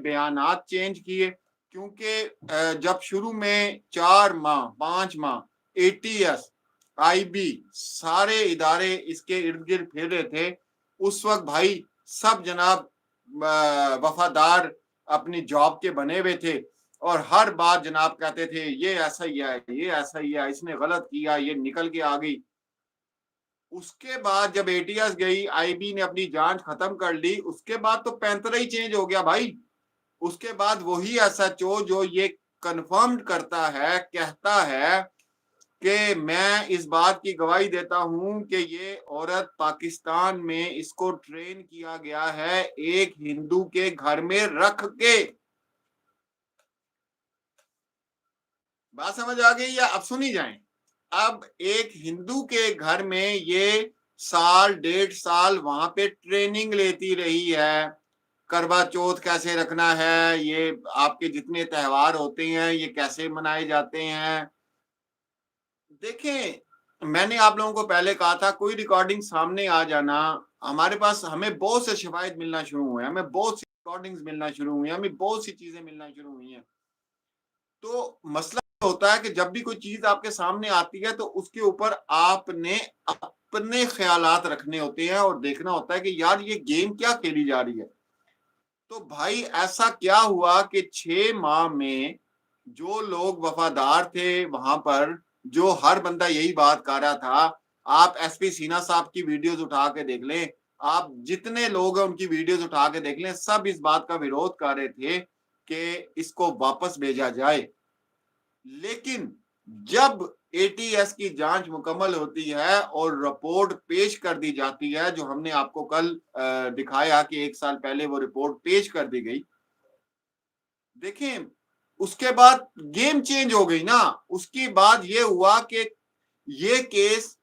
बयानात change किए, क्योंकि जब शुरू में 4 माह 5 माह एटीएस आईबी सारे इदारे इसके इर्द गिर्द फिर रहे थे, उस वक्त भाई सब जनाब वफादार अपनी जॉब के बने हुए थे और हर बार जनाब कहते थे ये ऐसा ही है, ये ऐसा ही है, इसने गलत किया, ये निकल के आ गई। उसके बाद जब एटीएस गई, आईबी ने अपनी जांच खत्म कर ली, उसके बाद तो पैंतरा ही चेंज हो गया भाई। उसके बाद वही एसएचओ जो ये कंफर्म करता है, कहता है कि मैं इस बात की गवाही देता हूं कि ये औरत पाकिस्तान में इसको ट्रेन किया गया है एक हिंदू के घर में रख के। बात समझ आ गई या अब सुनी जाए? अब एक हिंदू के घर में ये साल 1.5 साल वहां पे ट्रेनिंग लेती रही है, करवा चौथ कैसे रखना है, ये आपके जितने त्योहार होते हैं ये कैसे मनाए जाते हैं। देखें, मैंने आप लोगों को पहले कहा था कोई रिकॉर्डिंग सामने आ जाना, हमारे पास हमें बहुत से शिकायत मिलना शुरू हुए, हमें बहुत सी रिकॉर्डिंग्स मिलना शुरू हुई, हमें बहुत सी चीजें मिलना शुरू हुई हैं। तो मसला होता है कि जब भी कोई चीज आपके सामने आती है तो उसके ऊपर आपने अपने ख्यालात रखने होते हैं और देखना होता है कि यार ये गेम क्या खेली जा रही है। तो भाई ऐसा क्या हुआ कि 6 माह में जो लोग वफादार थे वहां पर, जो हर बंदा यही बात कर रहा था, आप एसपी सीना साहब की वीडियोस उठा के देख लें, आप जितने लोग हैं उनकी वीडियोस उठा के देख लें, सब इस बात का विरोध कर रहे थे कि इसको वापस भेजा जाए। लेकिन जब एटीएस की जांच मुकम्मल होती है और रिपोर्ट पेश कर दी जाती है, जो हमने आपको कल दिखाया कि 1 साल पहले वो रिपोर्ट पेश कर दी गई, देखें उसके बाद गेम चेंज हो गई ना। उसके बाद ये हुआ कि ये केस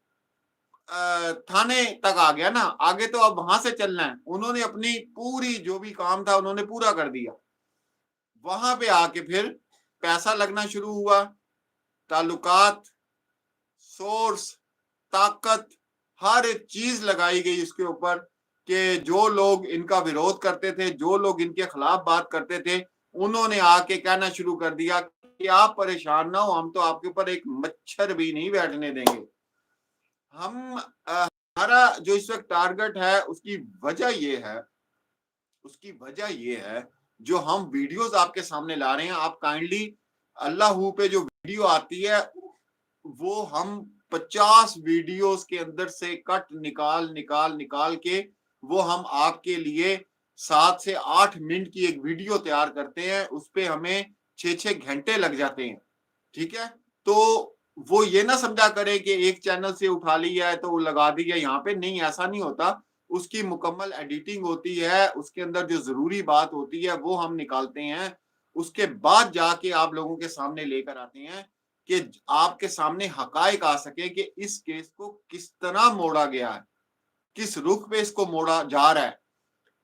थाने तक आ गया ना, आगे तो अब वहां से चलना है। उन्होंने अपनी पूरी जो भी काम था उन्होंने पूरा कर दिया। वहां पे आके फिर पैसा लगना शुरू हुआ, ताल्लुकात, सोर्स, ताकत, हर एक चीज लगाई गई इसके ऊपर कि जो लोग इनका विरोध करते थे, जो लोग इनके खिलाफ बात करते थे, उन्होंने आके कहना शुरू कर दिया कि आप परेशान ना हो, हम तो आपके ऊपर एक मच्छर भी नहीं बैठने देंगे। हम हमारा जो इस वक्त टारगेट है उसकी वजह ये है जो हम वीडियोस आपके सामने ला रहे हैं। आप काइंडली अल्लाह पे जो वीडियो आती है वो हम 50 वीडियोस के अंदर से कट निकाल के वो हम आपके लिए 7 से 8 मिनट की एक वीडियो तैयार करते हैं। उस पे हमें 6-6 घंटे लग जाते हैं। ठीक है, तो वो ये ना समझा करे कि एक चैनल से उठा लिया है तो वो लगा दिया यहाँ पे, नहीं, ऐसा नहीं होता। उसकी मुकम्मल एडिटिंग होती है, उसके अंदर जो जरूरी बात होती है वो हम निकालते हैं। उसके बाद जाके आप लोगों के सामने लेकर आते हैं कि आपके सामने हकायक आ सके कि इस केस को किस तरह मोड़ा गया है, किस रुख पे इसको मोड़ा जा रहा है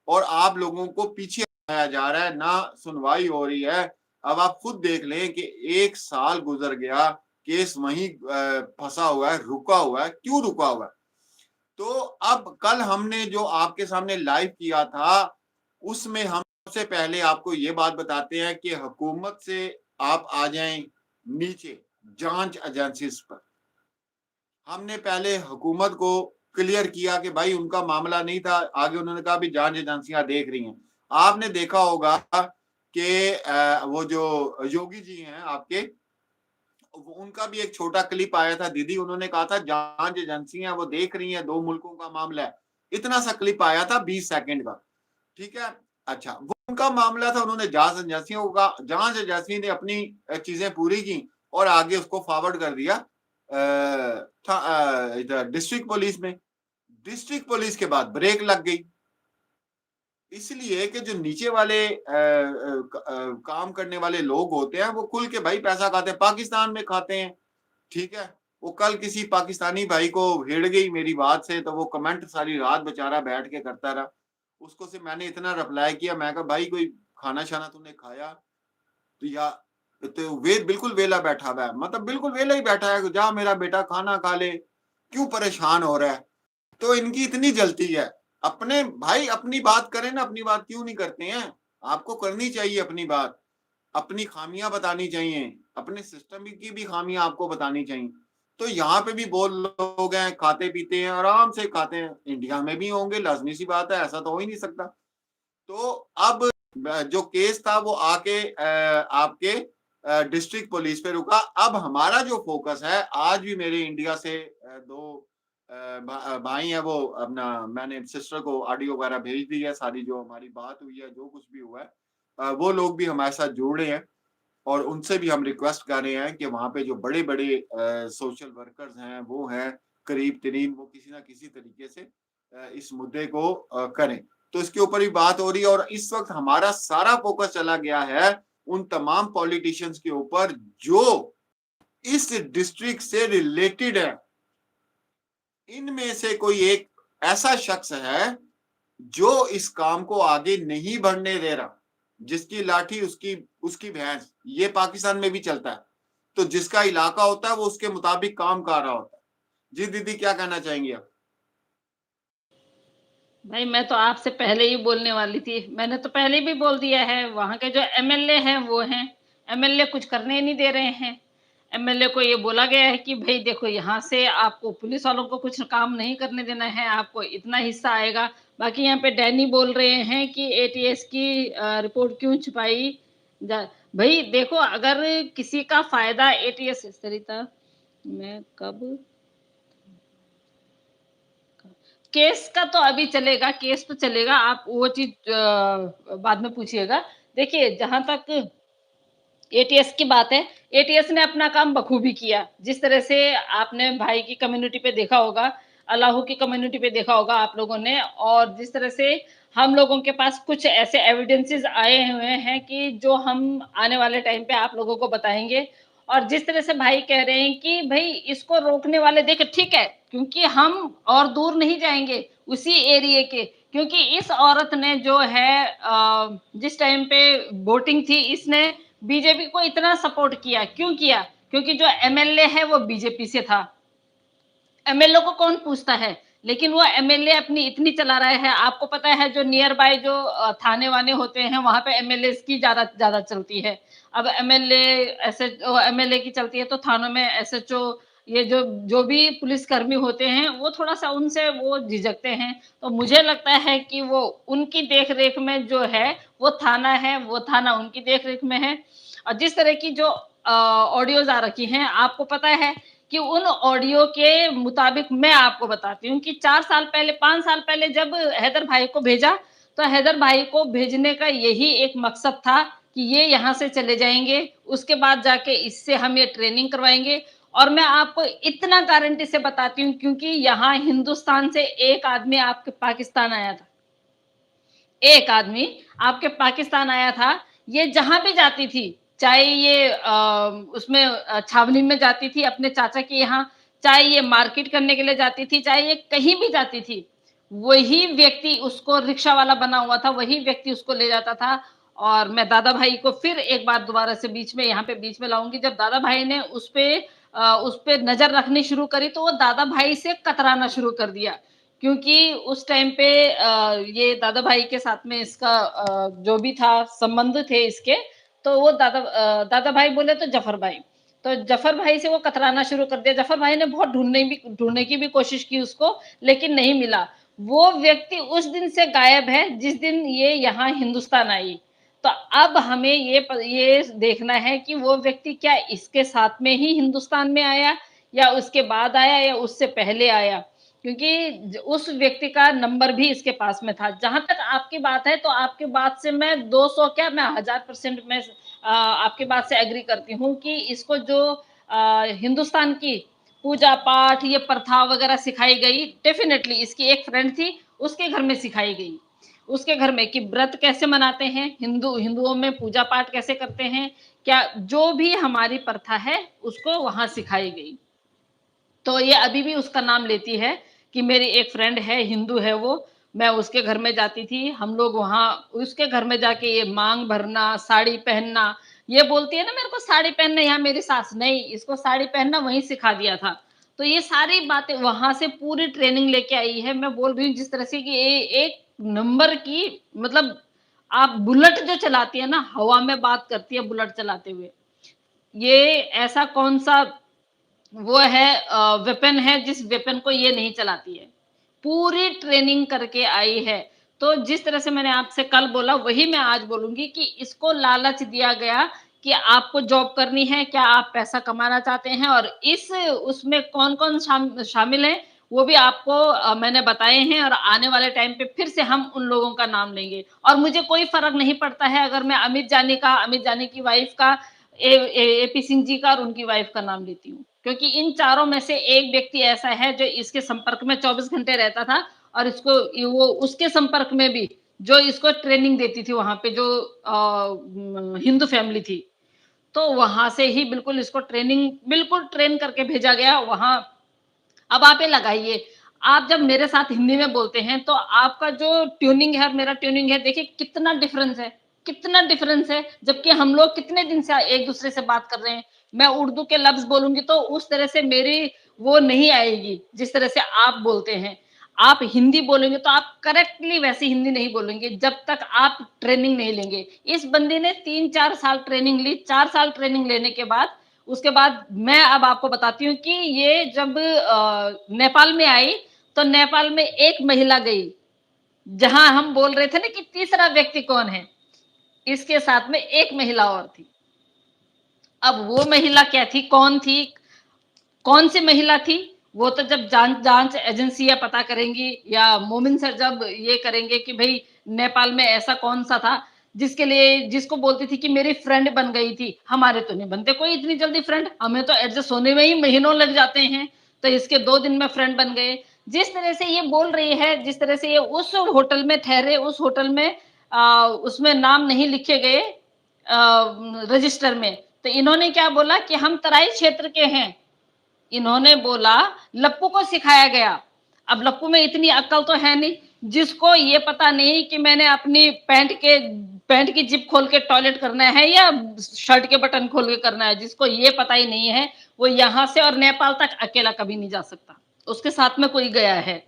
और आप लोगों को पीछे आया जा रहा है, ना सुनवाई हो रही है। अब आप खुद देख लें कि 1 साल गुजर गया, केस वहीं फंसा हुआ है, रुका हुआ है। क्यों रुका हुआ है? तो अब कल हमने जो आपके सामने लाइव किया था उसमें हम सबसे पहले आपको ये बात बताते हैं कि हुकूमत से आप आ जाएं नीचे जांच एजेंसीज पर। हमने पहले हुकूमत को क्लियर किया कि भाई उनका मामला नहीं था, आगे उन्होंने कहा भी जांच एजेंसियां देख रही हैं। आपने देखा होगा कि वो जो योगी जी हैं आपके, उनका भी एक छोटा क्लिप आया था, दीदी उन्होंने कहा था जांच एजेंसियां वो देख रही हैं, 2 मुल्कों का मामला है। इतना सा क्लिप आया था 20 सेकंड का। ठीक है, अच्छा, वो उनका मामला था, उन्होंने जांच एजेंसी ने अपनी चीजें पूरी की और आगे उसको फॉरवर्ड कर दिया इधर डिस्ट्रिक्ट पुलिस में। डिस्ट्रिक्ट पुलिस के बाद ब्रेक लग गई, इसलिए कि जो नीचे वाले काम करने वाले लोग होते हैं वो खुल के भाई पैसा खाते हैं, पाकिस्तान में खाते हैं। ठीक है, वो कल किसी पाकिस्तानी भाई को हिड़ गई मेरी बात से, तो वो कमेंट सारी रात बेचारा बैठ के करता रहा। उसको से मैंने इतना रिप्लाई किया, मैं कहा भाई कोई खाना शाना तूने खाया? तो या तो वे बिल्कुल वेला बैठा हुआ है, मतलब बिल्कुल वेला ही बैठा है, जा मेरा बेटा खाना खा ले, क्यों परेशान हो रहा है? तो इनकी इतनी जलती है। अपने भाई अपनी बात करें ना, अपनी बात क्यों नहीं करते हैं? आपको करनी चाहिए अपनी बात, अपनी खामियां बतानी चाहिए, अपने सिस्टम की भी खामियां आपको बतानी चाहिए। तो यहाँ पे भी बहुत लोग हैं, खाते पीते हैं, आराम से खाते हैं, इंडिया में भी होंगे, लाजमी सी बात है, ऐसा तो हो ही नहीं सकता। तो अब जो केस था वो आके आपके डिस्ट्रिक्ट पुलिस पे रुका। अब हमारा जो फोकस है, आज भी मेरे इंडिया से दो भाई हैं, वो अपना, मैंने सिस्टर को ऑडियो वगैरह भेज दी है, सारी जो हमारी बात हुई है, जो कुछ भी हुआ है, वो लोग भी हमारे साथ जुड़े हैं। और उनसे भी हम रिक्वेस्ट कर रहे हैं कि वहाँ पे जो बड़े-बड़े सोशल वर्कर्स हैं, वो हैं करीब-तरीन, वो किसी ना किसी तरीके से इस मुद्दे को करें। तो इसके ऊपर भी बात हो रही है, और इस वक़्त हमारा सारा फ़ोकस चला गया है उन तमाम पॉलिटिशियंस के ऊपर जो इस डिस्ट्रिक्ट से रिलेटेड है। इनमें से कोई एक ऐसा शख्स है जो इस काम को आगे नहीं बढ़ने दे रहा, जिसकी लाठी उसकी उसकी भैंस, ये पाकिस्तान में भी चलता है। तो जिसका इलाका होता है वो उसके मुताबिक काम कर रहा होता है। जी दीदी, क्या कहना चाहेंगी आप? भाई मैं तो आपसे पहले ही बोलने वाली थी, मैंने तो पहले भी बोल दिया है, वहां के जो एमएलए हैं वो हैं, एमएलए कुछ करने नहीं दे रहे हैं। एमएलए को ये बोला गया है कि भाई देखो, यहाँ से आपको पुलिस वालों को कुछ काम नहीं करने देना है, आपको इतना हिस्सा आएगा। बाकी यहाँ पे डैनी बोल रहे हैं कि एटीएस की रिपोर्ट क्यों छुपाई भाई देखो, अगर किसी का फायदा एटीएस, सरिता मैं कब, केस का तो अभी चलेगा, केस तो चलेगा, आप वो चीज बाद में पूछिएगा। देखिए, जहां तक एटीएस की बात है, एटीएस ने अपना काम बखूबी किया। जिस तरह से आपने भाई की कम्युनिटी पे देखा होगा, अल्लाह की कम्युनिटी पे देखा होगा आप लोगों ने, और जिस तरह से हम लोगों के पास कुछ ऐसे एविडेंसेस आए हुए हैं कि जो हम आने वाले टाइम पे आप लोगों को बताएंगे। और जिस तरह से भाई कह रहे हैं कि भाई इसको रोकने वाले, देखे ठीक है, क्योंकि हम और दूर नहीं जाएंगे, उसी एरिए के, क्योंकि इस औरत ने जो है जिस टाइम पे वोटिंग थी, इसने बीजेपी को इतना सपोर्ट किया। क्यों किया? क्योंकि जो एमएलए है वो बीजेपी से था। एमएलए को कौन पूछता है, लेकिन वो एमएलए अपनी इतनी चला रहा है। आपको पता है जो नियर बाय जो थाने वाने होते हैं, वहां पे एमएलए की ज्यादा ज्यादा चलती है। अब एमएलए ऐसे एमएलए की चलती है, तो थानों में एसएचओ, ये जो जो भी पुलिसकर्मी होते हैं, वो थोड़ा सा उनसे वो झिझकते हैं। तो मुझे लगता है कि वो उनकी देख रेख में जो है वो थाना है, वो थाना उनकी देख रेख में है। और जिस तरह की जो ऑडियोज आ रखी हैं, आपको पता है कि उन ऑडियो के मुताबिक मैं आपको बताती हूँ कि 4 साल पहले, 5 साल पहले जब हैदर भाई को भेजा, तो हैदर भाई को भेजने का यही एक मकसद था कि ये यहाँ से चले जाएंगे, उसके बाद जाके इससे हम ये ट्रेनिंग करवाएंगे। और मैं आपको इतना गारंटी से बताती हूँ, क्योंकि यहाँ हिंदुस्तान से एक आदमी आपके पाकिस्तान आया था, एक आदमी आपके पाकिस्तान आया था। ये जहां भी जाती थी, चाहे ये उसमें छावनी में जाती थी अपने चाचा के यहाँ, चाहे ये मार्केट करने के लिए जाती थी, चाहे ये कहीं भी जाती थी, वही व्यक्ति उसको रिक्शा वाला बना हुआ था, वही व्यक्ति उसको ले जाता था। और मैं दादा भाई को फिर एक बार दोबारा से बीच में, यहाँ पे बीच में लाऊंगी, जब दादा भाई ने उस पे नजर रखनी शुरू करी, तो वो दादा भाई से कतराना शुरू कर दिया। क्योंकि उस टाइम पे ये दादा भाई के साथ में इसका जो भी था संबंध थे इसके, तो वो दादा भाई बोले तो जफर भाई, तो जफर भाई से वो कतराना शुरू कर दिया। जफर भाई ने बहुत ढूंढने की भी कोशिश की उसको, लेकिन नहीं मिला। वो व्यक्ति उस दिन से गायब है जिस दिन ये यहाँ हिंदुस्तान आई। तो अब हमें ये देखना है कि वो व्यक्ति क्या इसके साथ में ही हिंदुस्तान में आया, या उसके बाद आया, या उससे पहले आया, क्योंकि उस व्यक्ति का नंबर भी इसके पास में था। जहां तक आपकी बात है, तो आपकी बात से मैं 200 क्या, मैं 1000% में आपकी बात से एग्री करती हूँ कि इसको जो हिंदुस्तान की पूजा पाठ, ये प्रथा वगैरह सिखाई गई, डेफिनेटली इसकी एक फ्रेंड थी, उसके घर में सिखाई गई। उसके घर में कि व्रत कैसे मनाते हैं, हिंदुओं में पूजा पाठ कैसे करते हैं, क्या जो भी हमारी प्रथा है उसको वहां सिखाई गई। तो ये अभी भी उसका नाम लेती है कि मेरी एक फ्रेंड है, हिंदू है वो, मैं उसके घर में जाती थी, हम लोग वहां उसके घर में जाके ये मांग भरना, साड़ी पहनना, ये बोलती है ना मेरे को साड़ी पहनना, यहाँ मेरी सास नहीं, इसको साड़ी पहनना वहीं सिखा दिया था। तो ये सारी बातें वहां से पूरी ट्रेनिंग लेके आई है। मैं बोल रही हूँ जिस तरह से कि एक नंबर की, मतलब आप बुलेट जो चलाती है ना, हवा में बात करती है बुलेट चलाते हुए, ये ऐसा कौन-सा वो है वेपन है जिस वेपन को ये नहीं चलाती है। पूरी ट्रेनिंग करके आई है। तो जिस तरह से मैंने आपसे कल बोला वही मैं आज बोलूँगी कि इसको लालच दिया गया कि आपको जॉब करनी है, क्या आप पैसा कमाना चाहते हैं और इस उसमें कौन-कौन शामिल है, वो भी आपको मैंने बताए हैं और आने वाले टाइम पे फिर से हम उन लोगों का नाम लेंगे। और मुझे कोई फ़र्क नहीं पड़ता है अगर मैं अमित जानी की वाइफ़ का एपी सिंह जी का और उनकी वाइफ का नाम लेती हूँ। क्योंकि इन चारों में से एक व्यक्ति ऐसा है जो इसके संपर्क में 24 घंटे रहता था और इसको वो उसके संपर्क में भी जो इसको ट्रेनिंग देती थी वहाँ पे जो हिंदू फैमिली थी। तो वहाँ से ही बिल्कुल इसको ट्रेनिंग बिल्कुल ट्रेन करके भेजा गया वहाँ। अब आप ये लगाइए, आप जब मेरे साथ हिंदी में बोलते हैं, तो आपका जो ट्यूनिंग है और मेरा ट्यूनिंग है, देखिए कितना डिफरेंस है, जबकि हम लोग कितने दिन से एक-दूसरे से बात कर रहे हैं। मैं उर्दू के लफ्ज़ बोलूँगी तो उस तरह से मेरी वो नहीं आएगी, जिस तरह से आप बोलते हैं। आप हिंदी बोलेंगे तो आप करेक्टली वैसी हिंदी नहीं बोलेंगे, जब तक आप ट्रेनिंग नहीं लेंगे। इस बंदी ने 3-4 साल ट्रेनिंग ली, 4 साल ट्रेनिंग लेने के बाद उसके बाद मैं अब आपको बताती हूँ कि ये जब नेपाल में आई, तो नेपाल में एक महिला गई, जहाँ हम बोल रहे थे ना कि तीसरा व्यक्ति कौन है, इसके साथ में एक महिला और थी। अब वो महिला क्या थी, कौन थी, कौन सी महिला थी, वो तो जब जांच जांच एजेंसियां पता करेंगी या मोमिन सर जब ये करेंगे कि भाई नेपाल में ऐसा कौन सा था जिसके लिए जिसको बोलती थी कि मेरी फ्रेंड बन गई थी। हमारे तो नहीं बनते कोई इतनी जल्दी फ्रेंड, हमें तो एडजस्ट होने में ही महीनों लग जाते हैं, तो इसके 2 दिन में फ्रेंड बन गए। जिस तरह से ये बोल रही है, जिस तरह से ये उस होटल में ठहरे, उस होटल में उसमें नाम नहीं लिखे गए रजिस्टर में, तो इन्होंने क्या बोला कि हम तराई क्षेत्र के हैं। इन्होंने बोला लप्पू को सिखाया गया। अब लप्पू में इतनी अक्ल तो है नहीं, जिसको ये पता नहीं कि मैंने अपनी पैंट की जिप खोल के टॉयलेट करना है या शर्ट के बटन खोल के करना है, जिसको ये पता ही नहीं है, वो यहाँ से और नेपाल तक अकेला कभी नहीं जा सकता। उसके साथ में कोई गया है।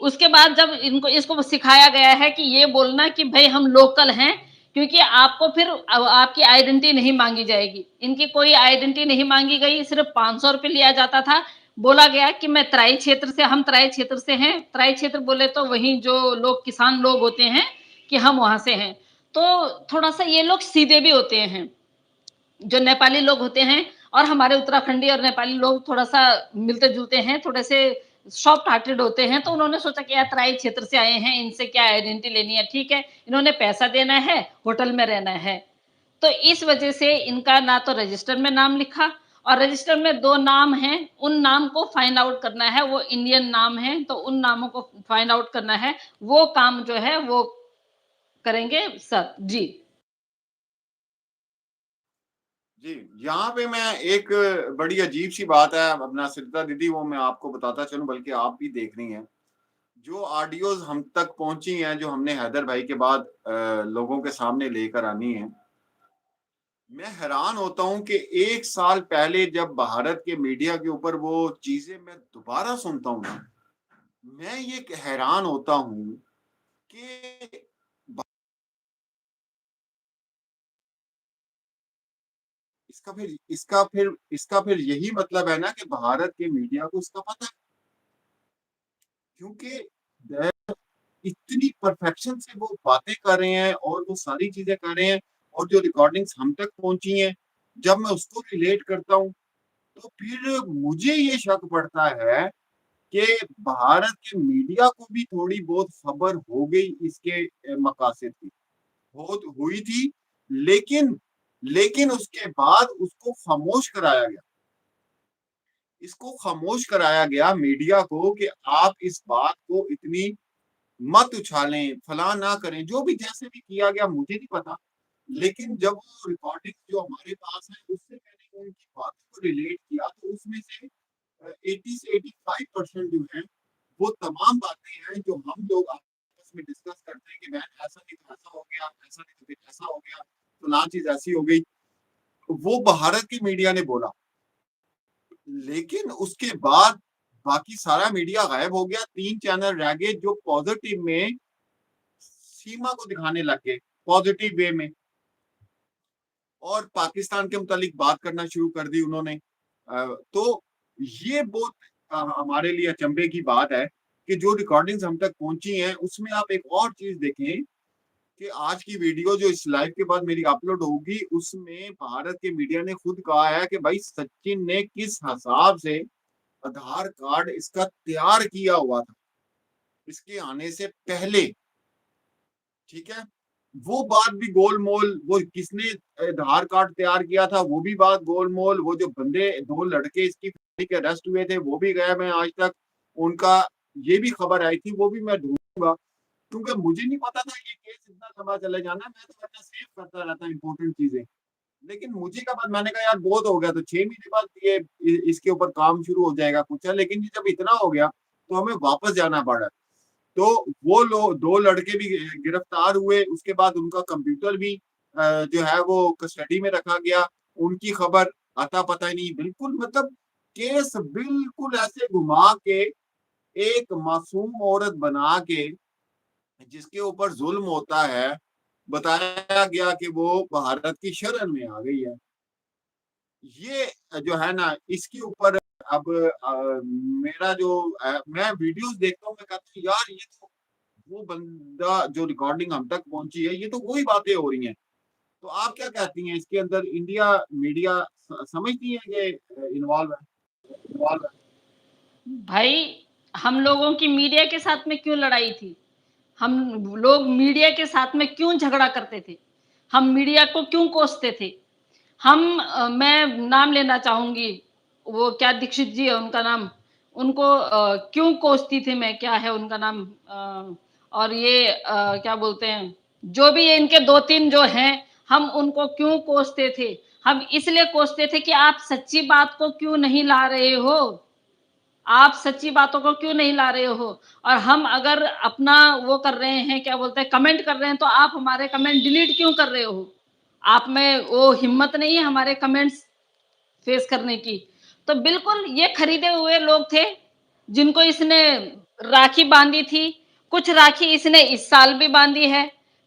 उसके बाद जब इनको इसको सिखाया गया है कि ये बोलना कि भाई हम लोकल हैं, क्योंकि आपको फिर आपकी आइडेंटिटी नहीं मांगी जाएगी। इनकी कोई आइडेंटिटी नहीं मांगी गई, सिर्फ 500 रुपये लिया जाता था। बोला गया कि मैं तराई क्षेत्र से हम तराई क्षेत्र से हैं। तराई क्षेत्र बोले तो वहीं जो लोग किसान लोग होते हैं कि हम वहां से हैं। तो थोड़ा सा ये लोग सीधे भी होते हैं, जो नेपाली लोग होते हैं और हमारे उत्तराखंडी और नेपाली लोग थोड़ा-सा मिलते-जुलते हैं, थोड़े से सॉफ्ट हार्टेड होते हैं, तो उन्होंने सोचा कि यार तराई क्षेत्र से आए हैं, इनसे क्या आइडेंटिटी लेनी है, ठीक है, इन्होंने पैसा देना है, होटल में रहना है। तो इस वजह से इनका ना तो रजिस्टर में नाम लिखा और रजिस्टर में 2 नाम हैं, उन नाम को फाइंड आउट करना है, वो इंडियन नाम हैं, तो उन नामों को फाइंड आउट करना है, वो काम जो है वो करेंगे सर। जी। जी, यहाँ पे मैं एक बड़ी अजीब सी बात है अपना सिद्धा दीदी, वो मैं आपको बताता चलूं, बल्कि आप भी देख रही हैं। जो ऑडियोज हम तक पहुंची हैं, जो हमने हैदर भाई के बाद लोगों के सामने लेकर आनी है, मैं हैरान होता हूं कि 1 साल पहले जब भारत के मीडिया के ऊपर वो चीजें मैं दोबारा सुनता हूं ना, मैं ये हैरान होता हूं कि इसका फिर यही मतलब है ना कि भारत के मीडिया को इसका पता है, क्योंकि इतनी परफेक्शन से वो बातें कर रहे हैं और वो सारी चीजें कर रहे हैं, और जो रिकॉर्डिंग्स हम तक पहुंची हैं, जब मैं उसको रिलेट करता हूँ, तो फिर मुझे ये शक पड़ता है कि भारत के मीडिया को भी थोड़ी बहुत खबर हो गई इसके मकासद की, बहुत हुई थी, लेकिन लेकिन उसके बाद उसको खामोश कराया गया। इसको खामोश कराया गया मीडिया को कि आप इस बात को इतनी मत उछालें, फलां ना करें, जो भी जैसे भी किया गया मुझे नहीं पता। लेकिन जब वो रिकॉर्डिंग जो हमारे पास है, उससे मैंने उनकी बातों को रिलेट किया, तो उसमें से 80 से 85% जो है, वो तमाम बातें हैं जो हम लोग आपस में डिस्कस करते हैं कि बहन ऐसा नहीं तो ऐसा हो गया, ऐसा नहीं तो फिर ऐसा हो गया, फलां चीज़ ऐसी हो गई। वो भारत की मीडिया ने बोला। लेकिन उसके बाद बाकी सारा मीडिया गायब हो गया, 3 चैनल रह गए जो पॉजिटिव में सीमा को दिखाने लग गए। पॉजिटिव वे में, और पाकिस्तान के मुतालिक बात करना शुरू कर दी उन्होंने। तो ये बहुत हमारे लिए अचंभे की बात है कि जो रिकॉर्डिंग्स हम तक पहुंची हैं उसमें आप एक और चीज देखें कि आज की वीडियो जो इस लाइव के बाद मेरी अपलोड होगी उसमें भारत के मीडिया ने खुद कहा है कि भाई सचिन ने किस हिसाब से आधार कार्ड इसका तैयार किया हुआ था इसके आने से पहले, ठीक है। वो बात भी गोलमोल, वो किसने आधार कार्ड तैयार किया था वो भी बात गोलमोल, वो जो बंदे 2 लड़के इसकी फैमिली के अरेस्ट हुए थे वो भी गया मैं आज तक उनका, ये भी खबर आई थी वो भी मैं ढूंढूंगा, क्योंकि मुझे नहीं पता था ये केस इतना लंबा चले जाना है। मैं तो अपना सेव करता रहता इंपॉर्टेंट चीजें, लेकिन मुझे का बाद मैंने कहा यार बहुत हो गया, तो 6 महीने बाद ये इसके ऊपर काम शुरू हो जाएगा कुछ है, लेकिन ये जब इतना हो गया तो हमें वापस जाना पड़ा। तो वो लोग 2 लड़के भी गिरफ्तार हुए, उसके बाद उनका कंप्यूटर भी जो है वो कस्टडी में रखा गया, उनकी खबर आता पता ही नहीं, बिल्कुल मतलब केस बिल्कुल ऐसे घुमा के एक मासूम औरत बना के जिसके ऊपर जुल्म होता है बताया गया कि वो भारत की शरण में आ गई है। ये जो है ना इसके ऊपर अब मेरा जो मैं वीडियोस देखता हूँ मैं कहता हूँ यार ये तो वो बंदा जो रिकॉर्डिंग हम तक पहुंची है ये तो वही बातें हो रही हैं। तो आप क्या कहती हैं इसके अंदर इंडिया मीडिया समझती है कि इन्वॉल्व है? भाई हम लोगों की मीडिया के साथ में क्यों लड़ाई थी? हम लोग मीडिया के साथ में क्यों झगड़ा करते थे? हम मीडिया को क्यों कोसते थे? मैं नाम लेना चाहूंगी, वो क्या दीक्षित जी है उनका नाम, उनको क्यों कोसती थी मैं, क्या है उनका नाम, और ये क्या बोलते हैं, जो भी ये इनके 2-3 जो हैं, हम उनको क्यों कोसते थे? हम इसलिए कोसते थे कि आप सच्ची बात को क्यों नहीं ला रहे हो? आप सच्ची बातों को क्यों नहीं ला रहे हो? और हम अगर अपना वो कर रहे हैं, क्या बोलते हैं, कमेंट कर रहे हैं, तो आप हमारे कमेंट डिलीट क्यों कर रहे हो? आप में वो हिम्मत नहीं है हमारे कमेंट्स फेस करने की। तो बिल्कुल ये खरीदे हुए लोग थे जिनको इसने राखी बांधी थी। कुछ राखी इसने इस साल भी बांधी है।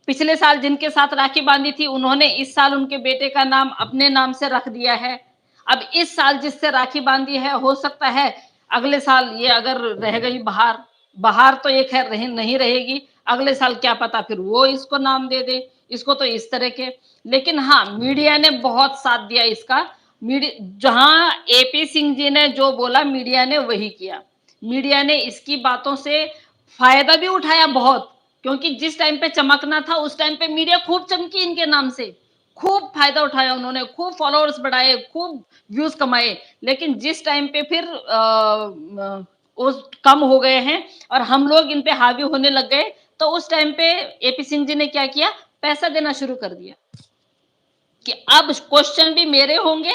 पिछले साल जिनके साथ राखी बांधी थी उन्होंने इस साल उनके बेटे का नाम अपने नाम से रख दिया है। अब इस साल जिससे राखी बांधी है हो सकता है अगले साल ये अगर रह गई बाहर, बाहर तो ये खैर नहीं रहेगी, अगले साल क्या पता फिर वो इसको नाम दे दे, इसको तो इस तरह के। लेकिन हाँ, मीडिया ने बहुत साथ दिया इसका। मीडिया जहां एपी सिंह जी ने जो बोला मीडिया ने वही किया। मीडिया ने इसकी बातों से फायदा भी उठाया बहुत, क्योंकि जिस टाइम पे चमकना था उस टाइम पे मीडिया खूब चमकी इनके नाम से, खूब फायदा उठाया उन्होंने, खूब फॉलोअर्स बढ़ाए, खूब व्यूज कमाए। लेकिन जिस टाइम पे फिर उस कम हो गए हैं और हम लोग इन पे हावी होने लग गए, तो उस टाइम पे एपी सिंह जी ने क्या किया, पैसा देना शुरू कर दिया कि अब क्वेश्चन भी मेरे होंगे,